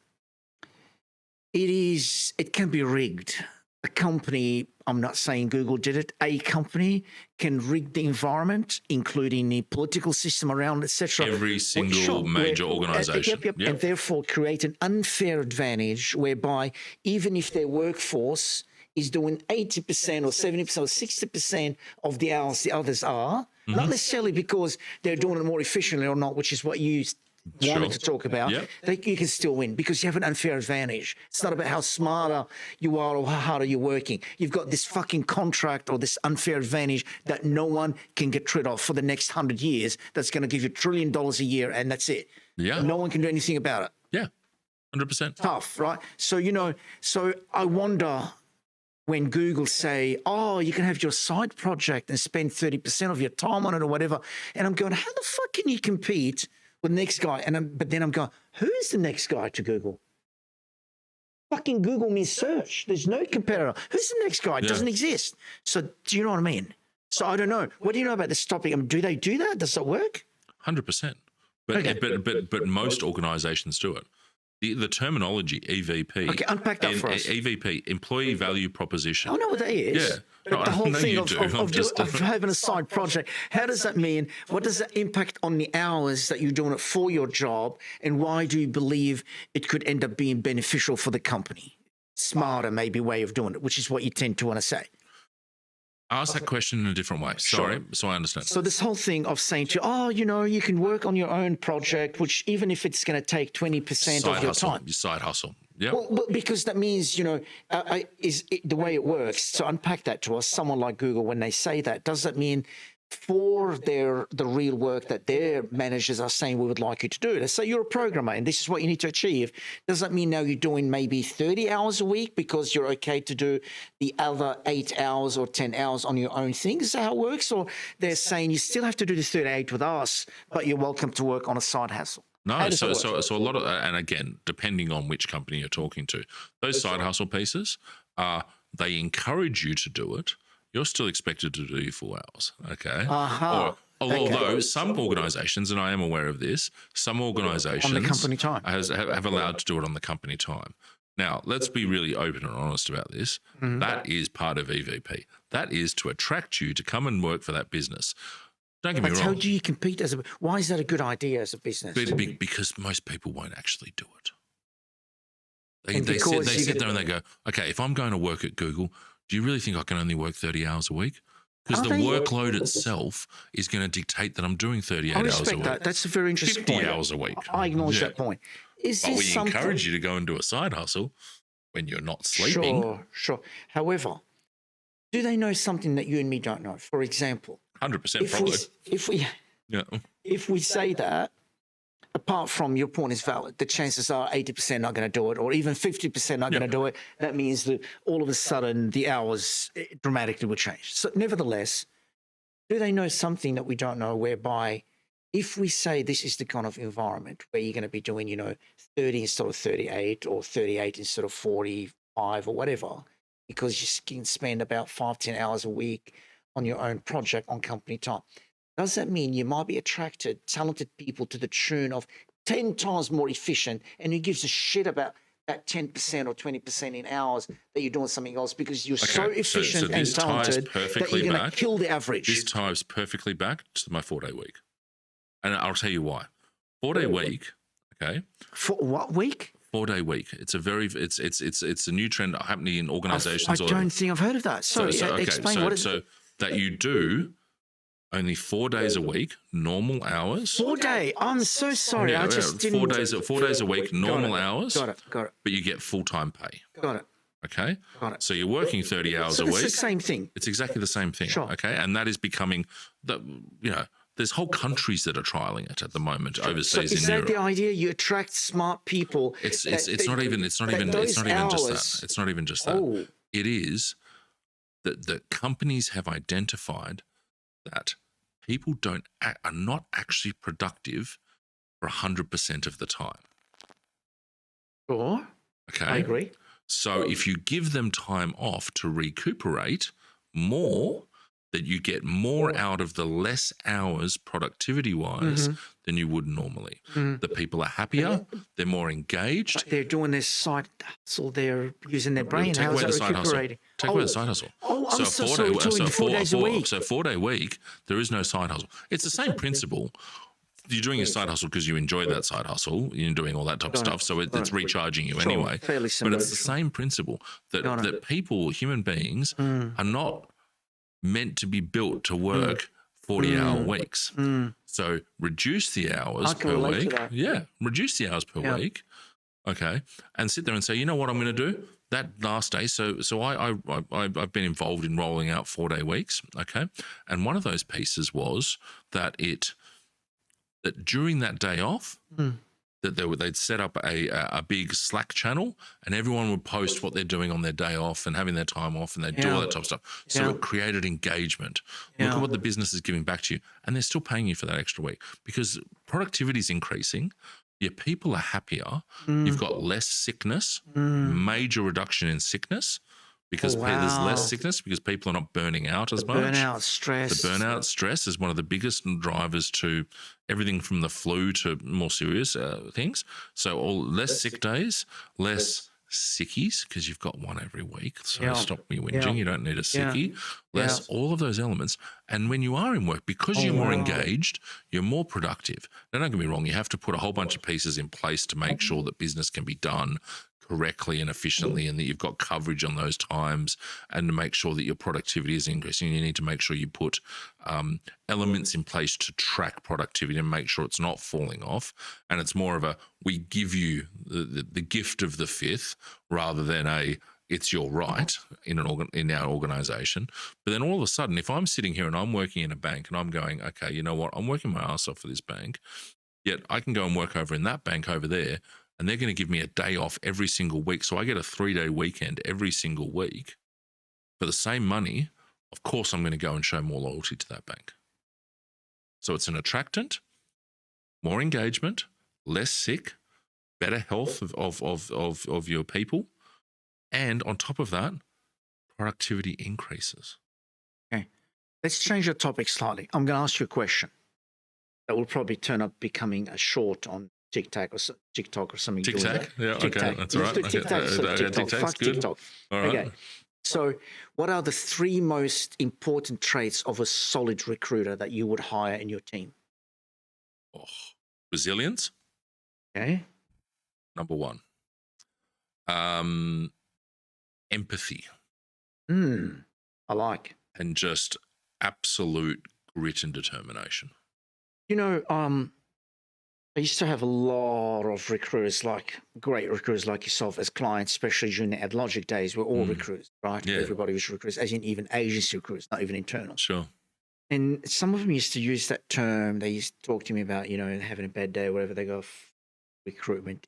it can be rigged. A company, I'm not saying Google did it, a company can rig the environment, including the political system around, etc. Every single major organisation. Yep. And therefore create an unfair advantage whereby even if their workforce is doing 80% or 70% or 60% of the hours the others are, not necessarily because they're doing it more efficiently or not, which is what you wanted to talk about, you can still win because you have an unfair advantage. It's not about how smarter you are or how harder you're working. You've got this fucking contract or this unfair advantage that no one can get rid of for the next 100 years. That's going to give you $1 trillion a year, and that's it. Yeah. No one can do anything about it. Yeah, 100%. Tough, right? So, so I wonder when Google say, oh, you can have your side project and spend 30% of your time on it or whatever. And I'm going, how the fuck can you compete with the next guy? But then I'm going, who is the next guy to Google? Fucking Google means search. There's no competitor. Who's the next guy? It doesn't exist. So do you know what I mean? So I don't know. What do you know about this topic? I mean, do they do that? Does that work? 100%. But most organisations do it. The terminology EVP. Okay, unpack that for us. EVP, employee value proposition. I know what that is. Yeah. But the whole thing of just having a side project, how does that mean? What does that impact on the hours that you're doing it for your job? And why do you believe it could end up being beneficial for the company? Smarter, maybe, way of doing it, which is what you tend to want to say. Ask that question in a different way. Sorry, so I understand. So this whole thing of saying to you, you can work on your own project, which even if it's going to take 20% of your time. Your side hustle. Yeah. Well, because that means, is it, the way it works. To unpack that to us, someone like Google, when they say that, does that mean for the real work that their managers are saying we would like you to do? Let's say you're a programmer and this is what you need to achieve. Does that mean now you're doing maybe 30 hours a week because you're okay to do the other 8 hours or 10 hours on your own thing? Is that how it works? Or they're saying you still have to do the 38 with us, but you're welcome to work on a side hustle? No, so a lot of, and again, depending on which company you're talking to, those side hustle pieces, they encourage you to do it. You're still expected to do your 4 hours, okay? Although some organisations, and I am aware of this, some organisations on the company time have allowed to do it on the company time. Now, let's be really open and honest about this. That is part of EVP. That is to attract you to come and work for that business. Don't get me wrong. How do you compete why is that a good idea as a business? Because most people won't actually do it. They sit there and they go, okay, if I'm going to work at Google, do you really think I can only work 30 hours a week? Because the workload itself is going to dictate that I'm doing 38 hours a week. I respect that. That's a very interesting 50 point. hours a week. I acknowledge that point. But we encourage you to go and do a side hustle when you're not sleeping. Sure. However, do they know something that you and me don't know? For example, 100% probably. If we say that, apart from your point is valid, the chances are 80% not going to do it, or even 50% not going to do it. That means that all of a sudden the hours dramatically will change. So nevertheless, do they know something that we don't know, whereby if we say this is the kind of environment where you're going to be doing, 30 instead of 38 or 38 instead of 45 or whatever, because you can spend about 5-10 hours a week on your own project on company time, does that mean you might be attracted talented people to the tune of 10 times more efficient, and who gives a shit about that 10% or 20% in hours that you're doing something else because you're so efficient and talented that you're going to kill the average? This ties perfectly back to my 4-day week. And I'll tell you why. 4-day week, okay? For what week? 4-day week. It's a new trend happening in organisations. I don't think I've heard of that. Explain what it is. So that you do only 4 days a week, normal hours. 4 days. I'm so sorry. I just didn't. 4 days a week, normal hours. Got it. But you get full-time pay. Got it. Okay? Got it. So you're working 30 hours a week. It's the same thing. It's exactly the same thing. Sure. Okay? And that is becoming, there's whole countries that are trialing it at the moment overseas in Europe. Is that the idea? You attract smart people. It's not even just that. It's not even just that. Oh. It is that the companies have identified that people are not actually productive for 100% of the time. Sure. Okay. I agree. So if you give them time off to recuperate more, that you get more out of the less hours productivity-wise than you would normally. The people are happier, they're more engaged. But they're doing this side hustle, they're using their brain. Take How away is the that side hustle. recuperating? Take away the side hustle. Oh, I'm so sorry. We're talking 4 days a week. So 4-day week, there is no side hustle. It's the same principle. You're doing your side hustle because you enjoy that side hustle. You're doing all that type of stuff. So it's recharging you anyway. Fairly similar. But it's the same principle that people, human beings, are not meant to be built to work 40-hour weeks. So reduce the hours per week. Yeah, reduce the hours per week. Okay, and sit there and say, you know what I'm going to do? That last day. So I've been involved in rolling out 4-day weeks. Okay, and one of those pieces was that during that day off, that they'd set up a big Slack channel, and everyone would post what they're doing on their day off and having their time off, and they'd do all that type of stuff. So it created engagement. Look at what the business is giving back to you, and they're still paying you for that extra week because productivity is increasing. Your people are happier. You've got less sickness, major reduction in sickness. Because there's less sickness because people are not burning out as much. Burnout stress. The burnout stress is one of the biggest drivers to everything from the flu to more serious things. So less sick days, less sickies because you've got one every week. So stop me whinging. You don't need a sickie. Less all of those elements. And when you are in work, because you're more engaged, you're more productive. Now, don't get me wrong. You have to put a whole bunch of pieces in place to make sure that business can be done correctly and efficiently, and that you've got coverage on those times, and to make sure that your productivity is increasing. You need to make sure you put elements in place to track productivity and make sure it's not falling off. And it's more of we give you the gift of the fifth rather than it's your right in our organisation. But then all of a sudden, if I'm sitting here and I'm working in a bank and I'm going, okay, you know what, I'm working my ass off for this bank, yet I can go and work over in that bank over there, and they're going to give me a day off every single week. So I get a 3-day weekend every single week for the same money. Of course, I'm going to go and show more loyalty to that bank. So it's an attractant, more engagement, less sick, better health of your people. And on top of that, productivity increases. Okay. Let's change your topic slightly. I'm going to ask you a question that will probably turn up becoming a short on TikTok or something. TikTok? Yeah, TikTok. okay, that's all right. TikTok. Fuck TikTok. All right. Okay. So what are the 3 most important traits of a solid recruiter that you would hire in your team? Resilience. Okay. Number 1. Empathy. I like. And just absolute grit and determination. You know, I used to have a lot of recruiters, great recruiters like yourself as clients, especially during the Logic days. We're all recruiters, right? Yeah. Everybody was recruiters, as in even agency recruiters, not even internal. Sure. And some of them used to use that term. They used to talk to me about, having a bad day or whatever. They go, recruitment.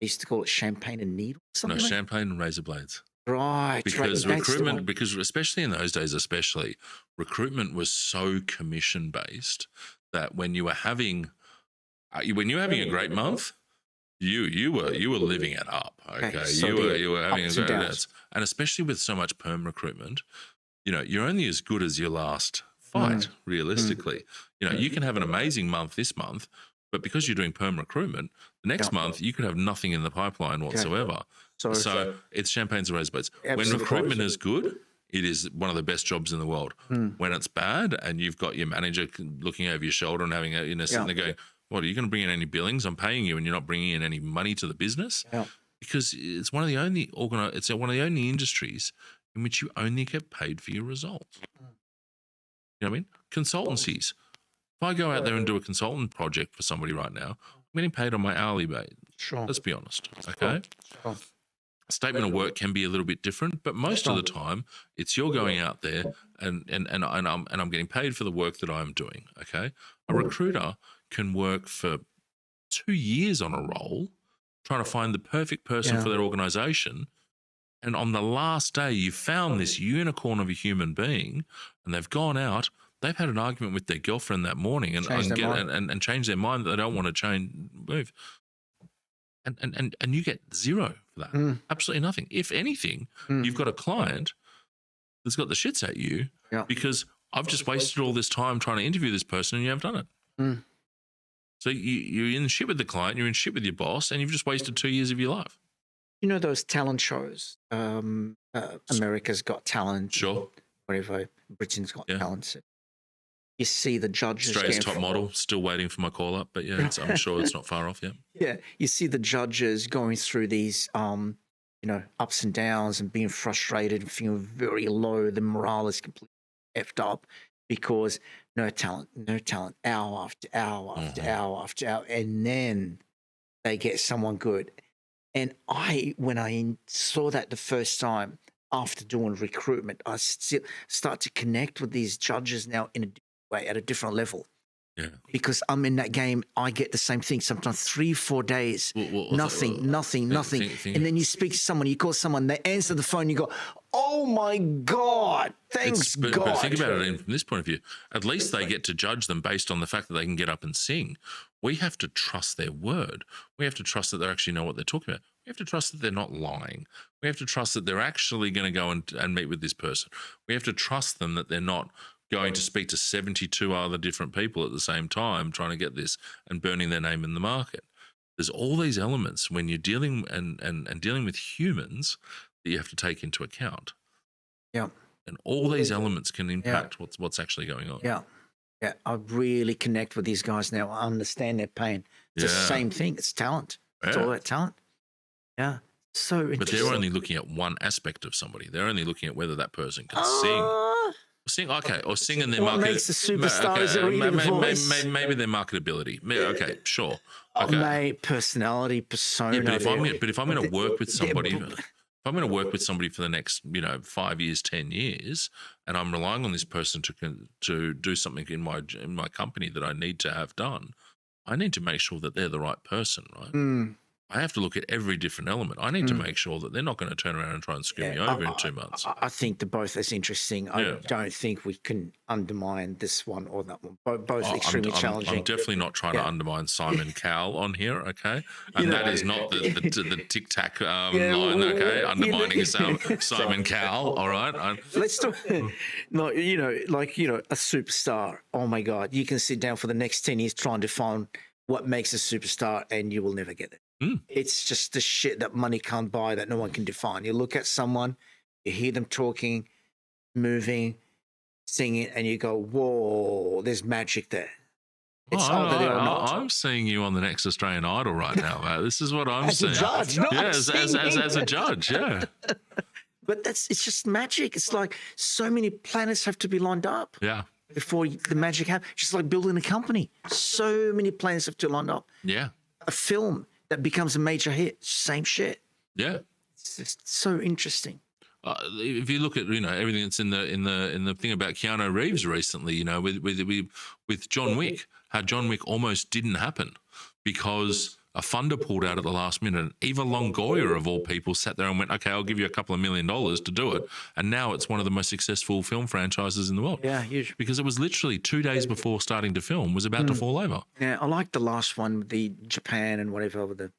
They used to call it champagne and needles. No, champagne and razor blades. Right. Because recruitment, because especially in those days, recruitment was so commission based that when you were having a great month, you were living it up. Okay, so you were having a great month, and especially with so much perm recruitment, you're only as good as your last fight. Realistically, you can have an amazing month this month, but because you're doing perm recruitment, the next month you could have nothing in the pipeline whatsoever. So it's champagnes and razor blades. When recruitment is good, it is one of the best jobs in the world. When it's bad and you've got your manager looking over your shoulder and having sitting there going, what, are you going to bring in any billings? I'm paying you and you're not bringing in any money to the business? Because it's one of the only industries in which you only get paid for your results. You know what I mean? Consultancies. If I go out there and do a consultant project for somebody right now, I'm getting paid on my hourly rate. Sure. Let's be honest. Okay. Sure. Statement of work can be a little bit different, but most of the time it's you're going out there and I'm getting paid for the work that I'm doing. Okay. A recruiter can work for 2 years on a role trying to find the perfect person for their organization. And on the last day, you found this unicorn of a human being and they've gone out, they've had an argument with their girlfriend that morning and change their mind that they don't want to move. And you get zero for that. Absolutely nothing. If anything, you've got a client that's got the shits at you because I've just wasted all this time trying to interview this person and you haven't done it. So you're in shit with the client, you're in shit with your boss, and you've just wasted 2 years of your life. You know those talent shows? America's Got Talent. Sure. Whatever. Britain's Got Talent. You see the judges. Australia's Top Model, still waiting for my call up, but yeah, I'm sure it's not far off. Yeah. Yeah. You see the judges going through these, ups and downs and being frustrated and feeling very low. The morale is completely effed up because no talent, hour after hour after hour after hour. And then they get someone good. And when I saw that the first time after doing recruitment, I still start to connect with these judges now in a way, at a different level. Yeah. Because I'm in that game, I get the same thing. Sometimes 3-4 days, nothing. And then you speak to someone, you call someone, they answer the phone, you go, oh my God, thanks God. But think about it from this point of view. At least they get to judge them based on the fact that they can get up and sing. We have to trust their word. We have to trust that they actually know what they're talking about. We have to trust that they're not lying. We have to trust that they're actually going to go and meet with this person. We have to trust them that they're not going to speak to 72 other different people at the same time trying to get this and burning their name in the market. There's all these elements when you're dealing and dealing with humans that you have to take into account. Yeah. And all these elements can impact what's actually going on. Yeah. Yeah. I really connect with these guys now. I understand their pain. It's the same thing. It's talent. It's all about talent. Yeah. So interesting. But they're only looking at one aspect of somebody. They're only looking at whether that person can sing, okay, or sing in their market. What makes the superstar is reading the voice. Maybe their marketability. Okay, sure. Okay. Personality, persona. Yeah, but if I'm going to work with somebody, for the next 5 years, 10 years, and I'm relying on this person to do something in my company that I need to have done, I need to make sure that they're the right person, right? I have to look at every different element. I need to make sure that they're not going to turn around and try and screw me over in 2 months. I think they're both as interesting. I don't think we can undermine this one or that one. Both extremely challenging. I'm definitely not trying to undermine Simon Cowell on here, okay? And that is not the tic-tac line, okay? Undermining Simon Cowell, all right? Let's talk, a superstar. Oh, my God. You can sit down for the next 10 years trying to find what makes a superstar and you will never get it. It's just the shit that money can't buy, that no one can define. You look at someone, you hear them talking, moving, singing, and you go, whoa, there's magic there. It's either there or not. I'm seeing you on the next Australian Idol right now, mate. This is what I'm seeing. As a judge, as a judge, yeah. But it's just magic. It's like so many planets have to be lined up. Yeah. Before the magic happens. Just like building a company. So many planets have to line up. Yeah. A film that becomes a major hit, same shit. Yeah. It's just so interesting. If you look at everything that's in the thing about Keanu Reeves recently, with John Wick, how John Wick almost didn't happen because a funder pulled out at the last minute. Eva Longoria, of all people, sat there and went, okay, I'll give you a couple of $1 million to do it. And now it's one of the most successful film franchises in the world. Yeah, huge. Because it was literally 2 days before starting to film, was about to fall over. Yeah, I like the last one with the Japan and whatever, with the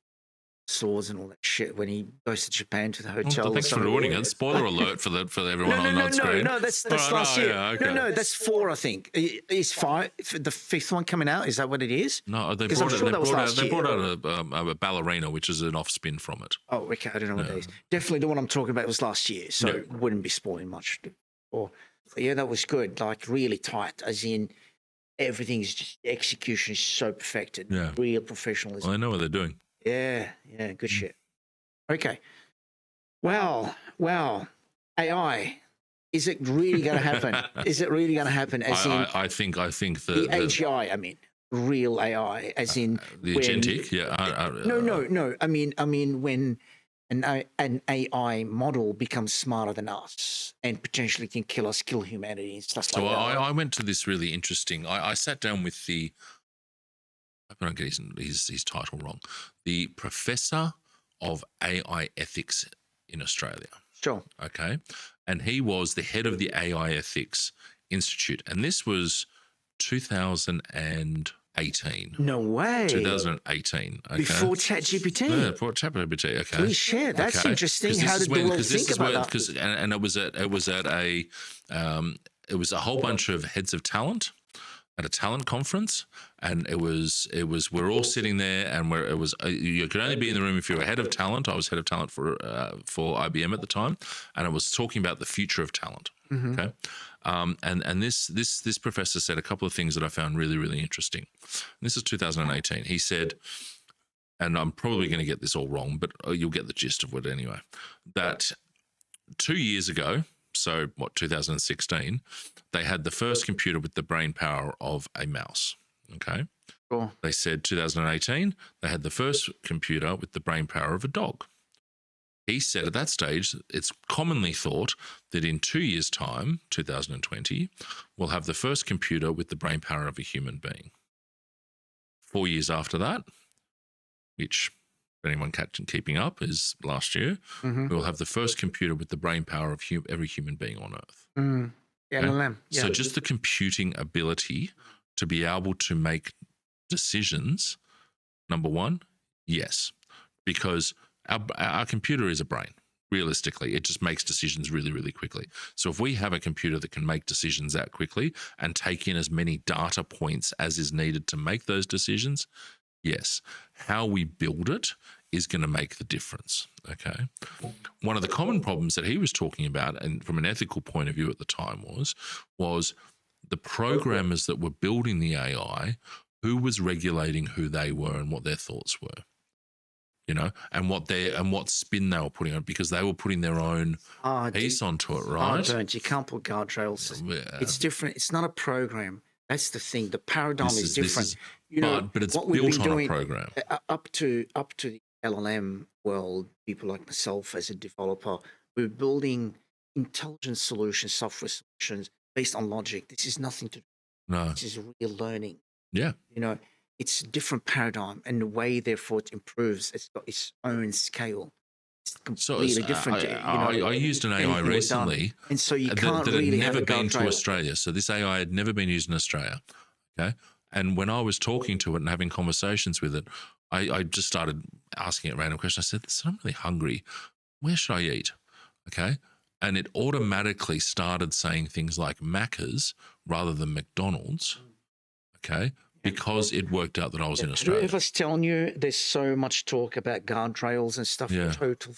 swords and all that shit when he goes to Japan to the hotel. Thanks for ruining it. Spoiler alert for everyone on screen. No, that's last year. Yeah, okay. No, that's 4, I think. Is 5 the 5th one coming out? Is that what it is? No, they brought out a ballerina, which is an off spin from it. Oh, okay. I don't know what that is. Definitely the one I'm talking about was last year, so it wouldn't be spoiling much. That was good. Like really tight, as in everything's just execution is so perfected. Yeah. Real professionalism. Well, they know what they're doing. Yeah, good shit. Okay. Wow. AI. Is it really going to happen? Is it really going to happen? I think that the AGI. I mean, real AI, as in the agentic. No. I mean, when an AI model becomes smarter than us and potentially can kill us, kill humanity, and stuff like that. So I went to this really interesting. I sat down with the. I don't get his title wrong. The Professor of AI Ethics in Australia. Sure. Okay. And he was the head of the AI ethics Institute, and this was 2018. No way. 2018. Okay. Before ChatGPT. Yeah, before ChatGPT. Okay. Please share. That's Okay. interesting. How did the world think about that? And it was a whole bunch of heads of talent at a talent conference, and we're all sitting there, and you could only be in the room if you were head of talent. I was head of talent for IBM at the time, and it was talking about the future of talent. Mm-hmm. Okay. And this professor said a couple of things that I found really, really interesting. And this is 2018. He said, and I'm probably going to get this all wrong, but you'll get the gist of it anyway, that 2 years ago, so 2016, they had the first computer with the brain power of a mouse. Okay. Cool. They said 2018, they had the first computer with the brain power of a dog. He said at that stage, it's commonly thought that in 2 years' time, 2020, we'll have the first computer with the brain power of a human being. 4 years after that, which if anyone keeping up is last year, we'll have the first computer with the brain power of every human being on Earth. Mm. Yeah, okay? Yeah. So just the computing ability to be able to make decisions, number one, yes, because our computer is a brain. Realistically, it just makes decisions really, really quickly. So if we have a computer that can make decisions that quickly and take in as many data points as is needed to make those decisions, yes. How we build it is going to make the difference, okay? One of the common problems that he was talking about, and from an ethical point of view at the time, was the programmers that were building the AI, who was regulating who they were and what their thoughts were. You know, and what spin they were putting on, because they were putting their own piece onto it, right? Bernt, you can't put guardrails. Yeah. It's different. It's not a program. That's the thing. The paradigm is different. But it's built on a program. Up to the LLM world, people like myself as a developer, we're building intelligent solutions, software solutions based on logic. This is nothing to do. No. This is real learning. Yeah. You know, it's a different paradigm, and the way, therefore, it improves, it's got its own scale. It's completely different. I used an AI recently, and so you can't really have a guardrail. That had never been to Australia. So this AI had never been used in Australia. Okay, and when I was talking to it and having conversations with it, I just started asking it random questions. I said, "So I'm really hungry. Where should I eat?" Okay, and it automatically started saying things like Macca's rather than McDonald's. Okay. Because it worked out that I was in Australia. If I was telling you, there's so much talk about guardrails and stuff. Yeah. Total.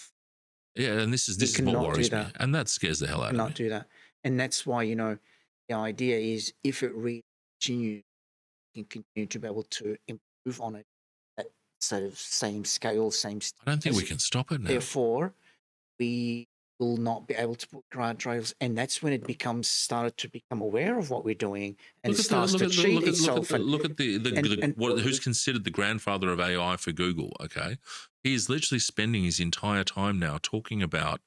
Yeah, and this is what worries me, and that scares the hell out of me. Cannot do that, and that's why the idea is if it really continues, you can continue to be able to improve on it at sort of same scale, same. I don't think we can stop it now. Therefore, we will not be able to put guardrails, and that's when it started to become aware of what we're doing and starts to cheat itself. Look at who's considered the grandfather of AI for Google. Okay, he is literally spending his entire time now talking about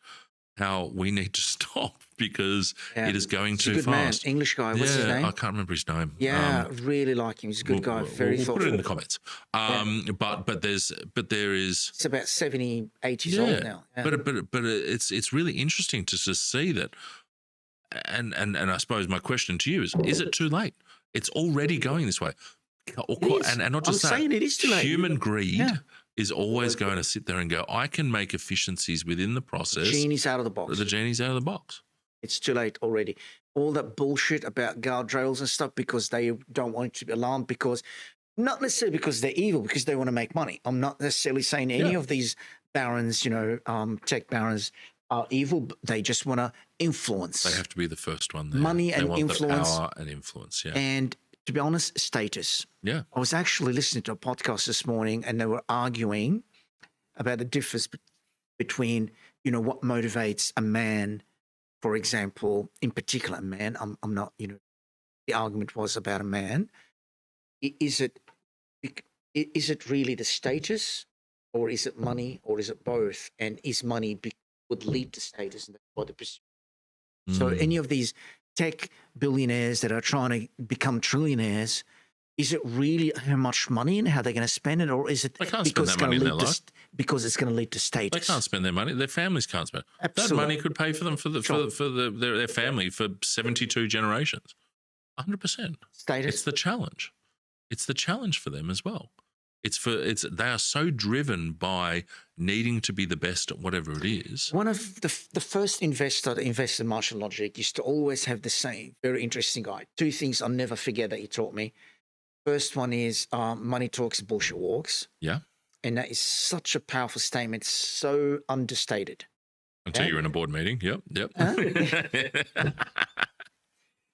how we need to stop because it is going too fast. Man. English guy. What's his name? I can't remember his name. Yeah, really like him. He's a good guy. Very thoughtful. Put it in the comments. But there is. It's about 70, 80s old now. Yeah. But it's really interesting to just see that. And I suppose my question to you is it too late? It's already going this way. And not just saying it is too late. Human greed is always going to sit there and go, I can make efficiencies within the process. The genie's out of the box. The genie's out of the box. It's too late already. All that bullshit about guardrails and stuff because they don't want you to be alarmed, because not necessarily because they're evil, because they want to make money. I'm not necessarily saying any of these barons, tech barons are evil. But they just want to influence. They have to be the first one there. Money and influence. The power and influence, yeah. And to be honest, status. Yeah. I was actually listening to a podcast this morning, and they were arguing about the difference between, what motivates a man, for example, in particular, a man. I'm not, the argument was about a man. Is it really the status, or is it money, or is it both? And is money would lead to status, and that's what the pursuit. So any of these tech billionaires that are trying to become trillionaires, is it really how much money and how they're going to spend it, or is it They can't spend that money in their life. Because it's going to lead to status? They can't spend their money. Their families can't spend it. Absolutely. That money could pay for them for their family for 72 generations. 100%. Status. It's the challenge. It's the challenge for them as well. They are so driven by needing to be the best at whatever it is. One of the first investor that invested in Martian Logic used to always have the same very interesting guy. Two things I'll never forget that he taught me. First one is money talks, bullshit walks. Yeah. And that is such a powerful statement, so understated. Until you're in a board meeting. Yep. The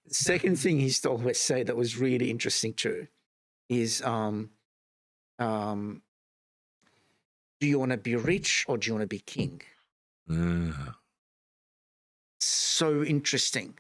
second thing he used to always say that was really interesting too is, do you want to be rich or do you want to be king? So interesting.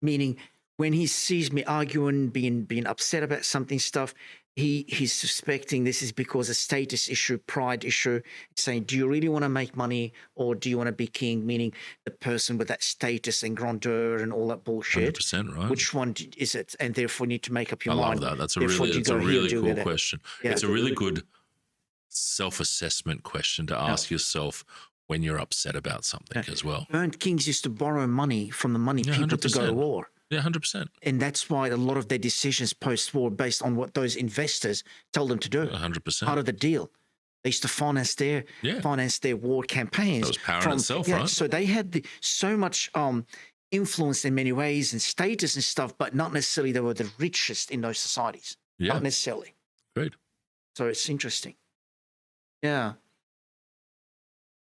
Meaning, when he sees me arguing, being upset about something stuff, he's suspecting this is because a status issue, pride issue, saying, do you really want to make money or do you want to be king? Meaning the person with that status and grandeur and all that bullshit. 100%, right? Which one is it? And therefore you need to make up your mind. I love that. That's a really cool question. Yeah. It's a really good self-assessment question to ask yourself when you're upset about something as well. Bernt kings used to borrow money from the money people 100%. to go to war. Yeah, 100%. And that's why a lot of their decisions post-war based on what those investors tell them to do. 100%. Part of the deal. They used to finance their war campaigns. That was power in itself, right? So they had so much influence in many ways and status and stuff, but not necessarily they were the richest in those societies. Yeah. Not necessarily. Great. So it's interesting. Yeah.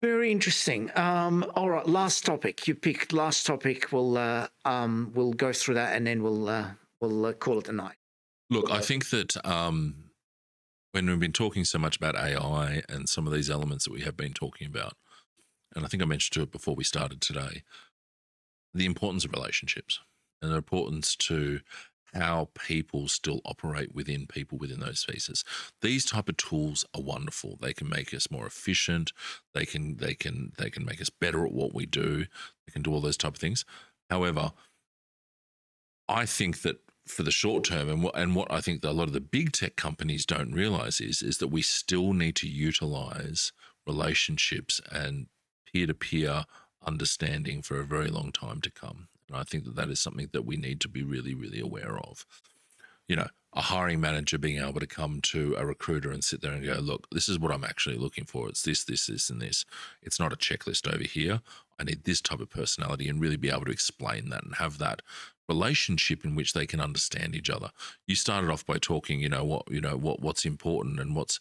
Very interesting. All right, last topic. You picked last topic. We'll go through that and then we'll call it a night. Look, I think that when we've been talking so much about AI and some of these elements that we have been talking about, and I think I mentioned it before we started today, the importance of relationships and the importance to how people still operate within people within those spaces. These type of tools are wonderful. They can make us more efficient. They can make us better at what we do. They can do all those type of things. However, I think that for the short term, and what I think that a lot of the big tech companies don't realize is that we still need to utilize relationships and peer-to-peer understanding for a very long time to come. And I think that is something that we need to be really, really aware of. You know, a hiring manager being able to come to a recruiter and sit there and go, look, this is what I'm actually looking for. It's this, this, this, and this. It's not a checklist over here. I need this type of personality, and really be able to explain that and have that relationship in which they can understand each other. You started off by talking, what's important, and what's,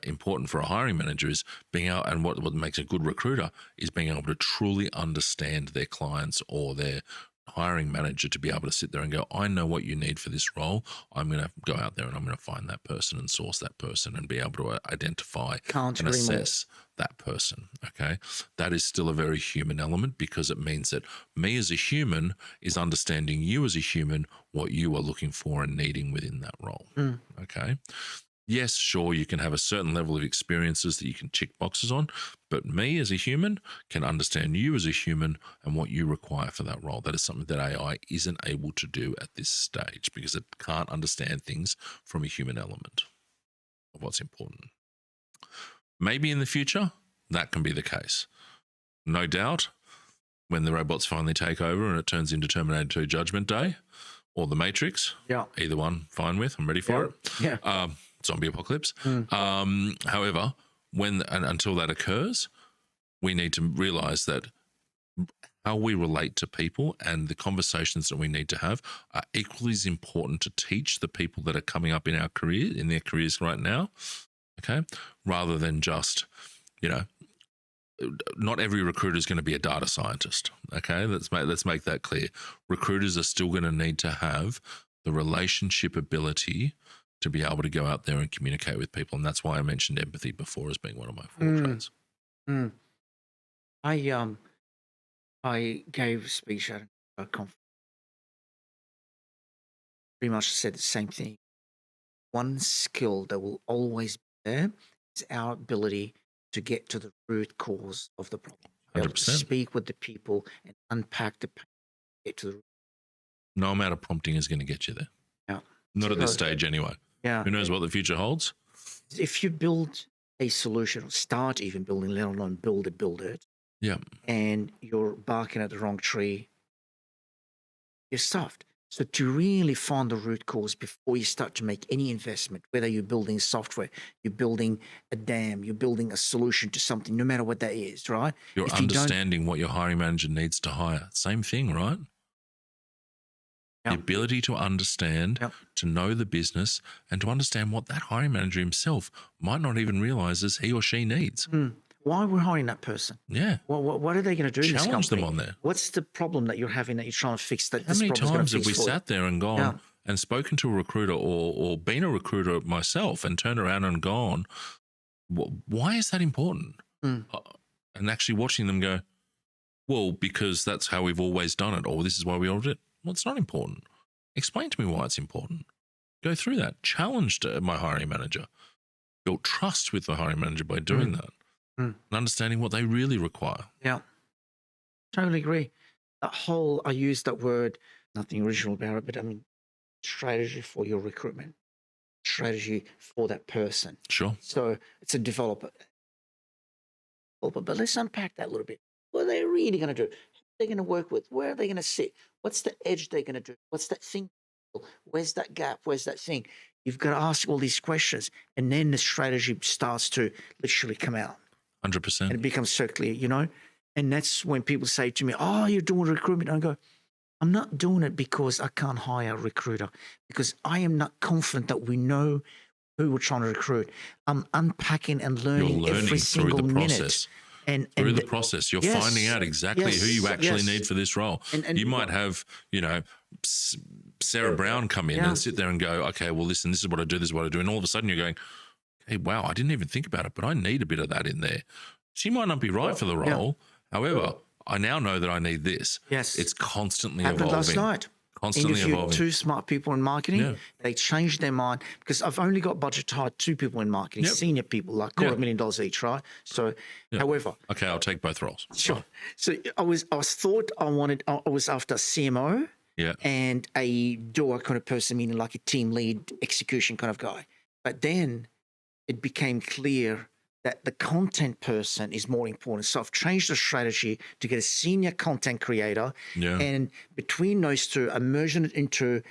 important for a hiring manager is being out, and what makes a good recruiter is being able to truly understand their clients or their hiring manager, to be able to sit there and go, I know what you need for this role. I'm going to go out there and I'm going to find that person and source that person and be able to identify and assess that person. Okay. That is still a very human element, because it means that me as a human is understanding you as a human, what you are looking for and needing within that role. Okay. Yes, sure, you can have a certain level of experiences that you can tick boxes on, but me as a human can understand you as a human and what you require for that role. That is something that AI isn't able to do at this stage, because it can't understand things from a human element of what's important. Maybe in the future, that can be the case. No doubt, when the robots finally take over and it turns into Terminator 2 Judgment Day or The Matrix, either one, fine with, I'm ready for it. Yeah. Zombie apocalypse. However, until that occurs, we need to realize that how we relate to people and the conversations that we need to have are equally as important to teach the people that are coming up in their careers right now. Okay, rather than just, not every recruiter is going to be a data scientist. Okay, let's make that clear. Recruiters are still going to need to have the relationship ability to be able to go out there and communicate with people. And that's why I mentioned empathy before as being one of my 4 traits. I gave a speech at a conference. Pretty much said the same thing. One skill that will always be there is our ability to get to the root cause of the problem. 100%. To speak with the people and unpack the pain, get to the root. No amount of prompting is going to get you there. Yeah. Not at this stage anyway. Yeah. Who knows what the future holds? If you build a solution or start even building, let alone build it, Yeah. and you're barking at the wrong tree, you're stuffed. So to really find the root cause before you start to make any investment, whether you're building software, you're building a dam, you're building a solution to something, no matter what that is, right? You're understanding what your hiring manager needs to hire. Same thing, right? Yep. The ability to understand, to know the business, and to understand what that hiring manager himself might not even realize is he or she needs. Why we're hiring that person? Yeah. What are they going to do in this Challenge company? them on there. What's the problem that you're having that you're trying to fix? How many times have we sat there and gone and spoken to a recruiter or been a recruiter myself and turned around and gone, why is that important? And actually watching them go, well, because that's how we've always done it, or this is why we all did it. Well, it's not important. Explain to me why it's important. Go through that. Challenged my hiring manager. Built trust with the hiring manager by doing that and understanding what they really require. Yeah, totally agree. That whole, I use that word, nothing original about it, but I mean, strategy for your recruitment, strategy for that person. Sure. So it's a developer. But let's unpack that a little bit. What are they really going to do? Who are they going to work with? Where are they going to sit? What's the edge they're going to do? What's that thing? Where's that gap? Where's that thing? You've got to ask all these questions, and then the strategy starts to literally come out. 100%. And it becomes so clear, you know? And that's when people say to me, oh, you're doing recruitment. And I go, I'm not doing it because I can't hire a recruiter, because I am not confident that we know who we're trying to recruit. I'm unpacking and learning every single minute. And through the process, you're finding out exactly who you actually need for this role. And you might have, you know, Sarah Brown come in and sit there and go, okay, well, listen, this is what I do, this is what I do. And all of a sudden you're going, hey, wow, I didn't even think about it, but I need a bit of that in there. She might not be right for the role. However, I now know that I need this. Yes. It's constantly happened evolving. Last night. Constantly interviewed evolving. 2 smart people in marketing. They changed their mind, because I've only got budget to hire 2 people in marketing, senior people, like $250,000 each, right? So, however, okay, I'll take both roles. Sure. So I was after a CMO and a doer kind of person, meaning like a team lead, execution kind of guy. But then it became clear that the content person is more important. So I've changed the strategy to get a senior content creator. And between those two, I'm merging it into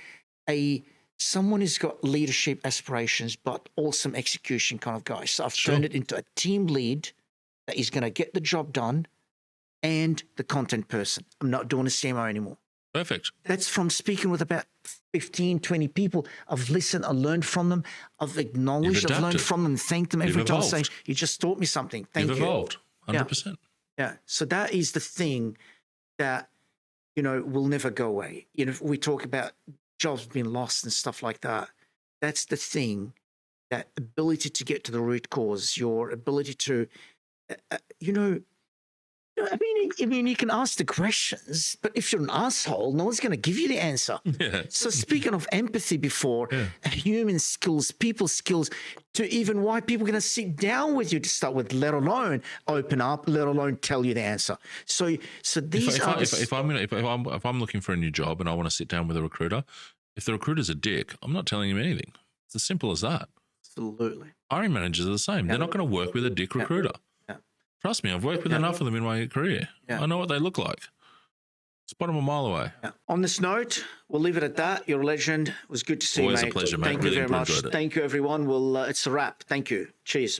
someone who's got leadership aspirations, but awesome execution kind of guy. So I've turned it into a team lead that is going to get the job done, and the content person. I'm not doing a CMO anymore. Perfect. That's from speaking with about 15, 20 people. I've listened, I learned from them, I've acknowledged, I've learned from them, thanked them every time, saying, you just taught me something. Thank you. You've evolved, 100%. Yeah. So that is the thing that, you know, will never go away. You know, if we talk about jobs being lost and stuff like that, that's the thing, that ability to get to the root cause, your ability to, I mean, you can ask the questions, but if you're an asshole, no one's going to give you the answer. So speaking of empathy before, human skills, people skills, to even why people are going to sit down with you to start with, let alone open up, let alone tell you the answer. So these if I'm looking for a new job and I want to sit down with a recruiter, if the recruiter's a dick, I'm not telling him anything. It's as simple as that. Absolutely. Hiring managers are the same. They're not going to work with a dick recruiter. Trust me, I've worked with enough of them in my career. I know what they look like. Spot them a mile away. On this note, we'll leave it at that. You're a legend. It was good to see you, mate. Always a pleasure, mate. Thank you very much. Thank you, everyone. It's a wrap. Thank you. Cheers.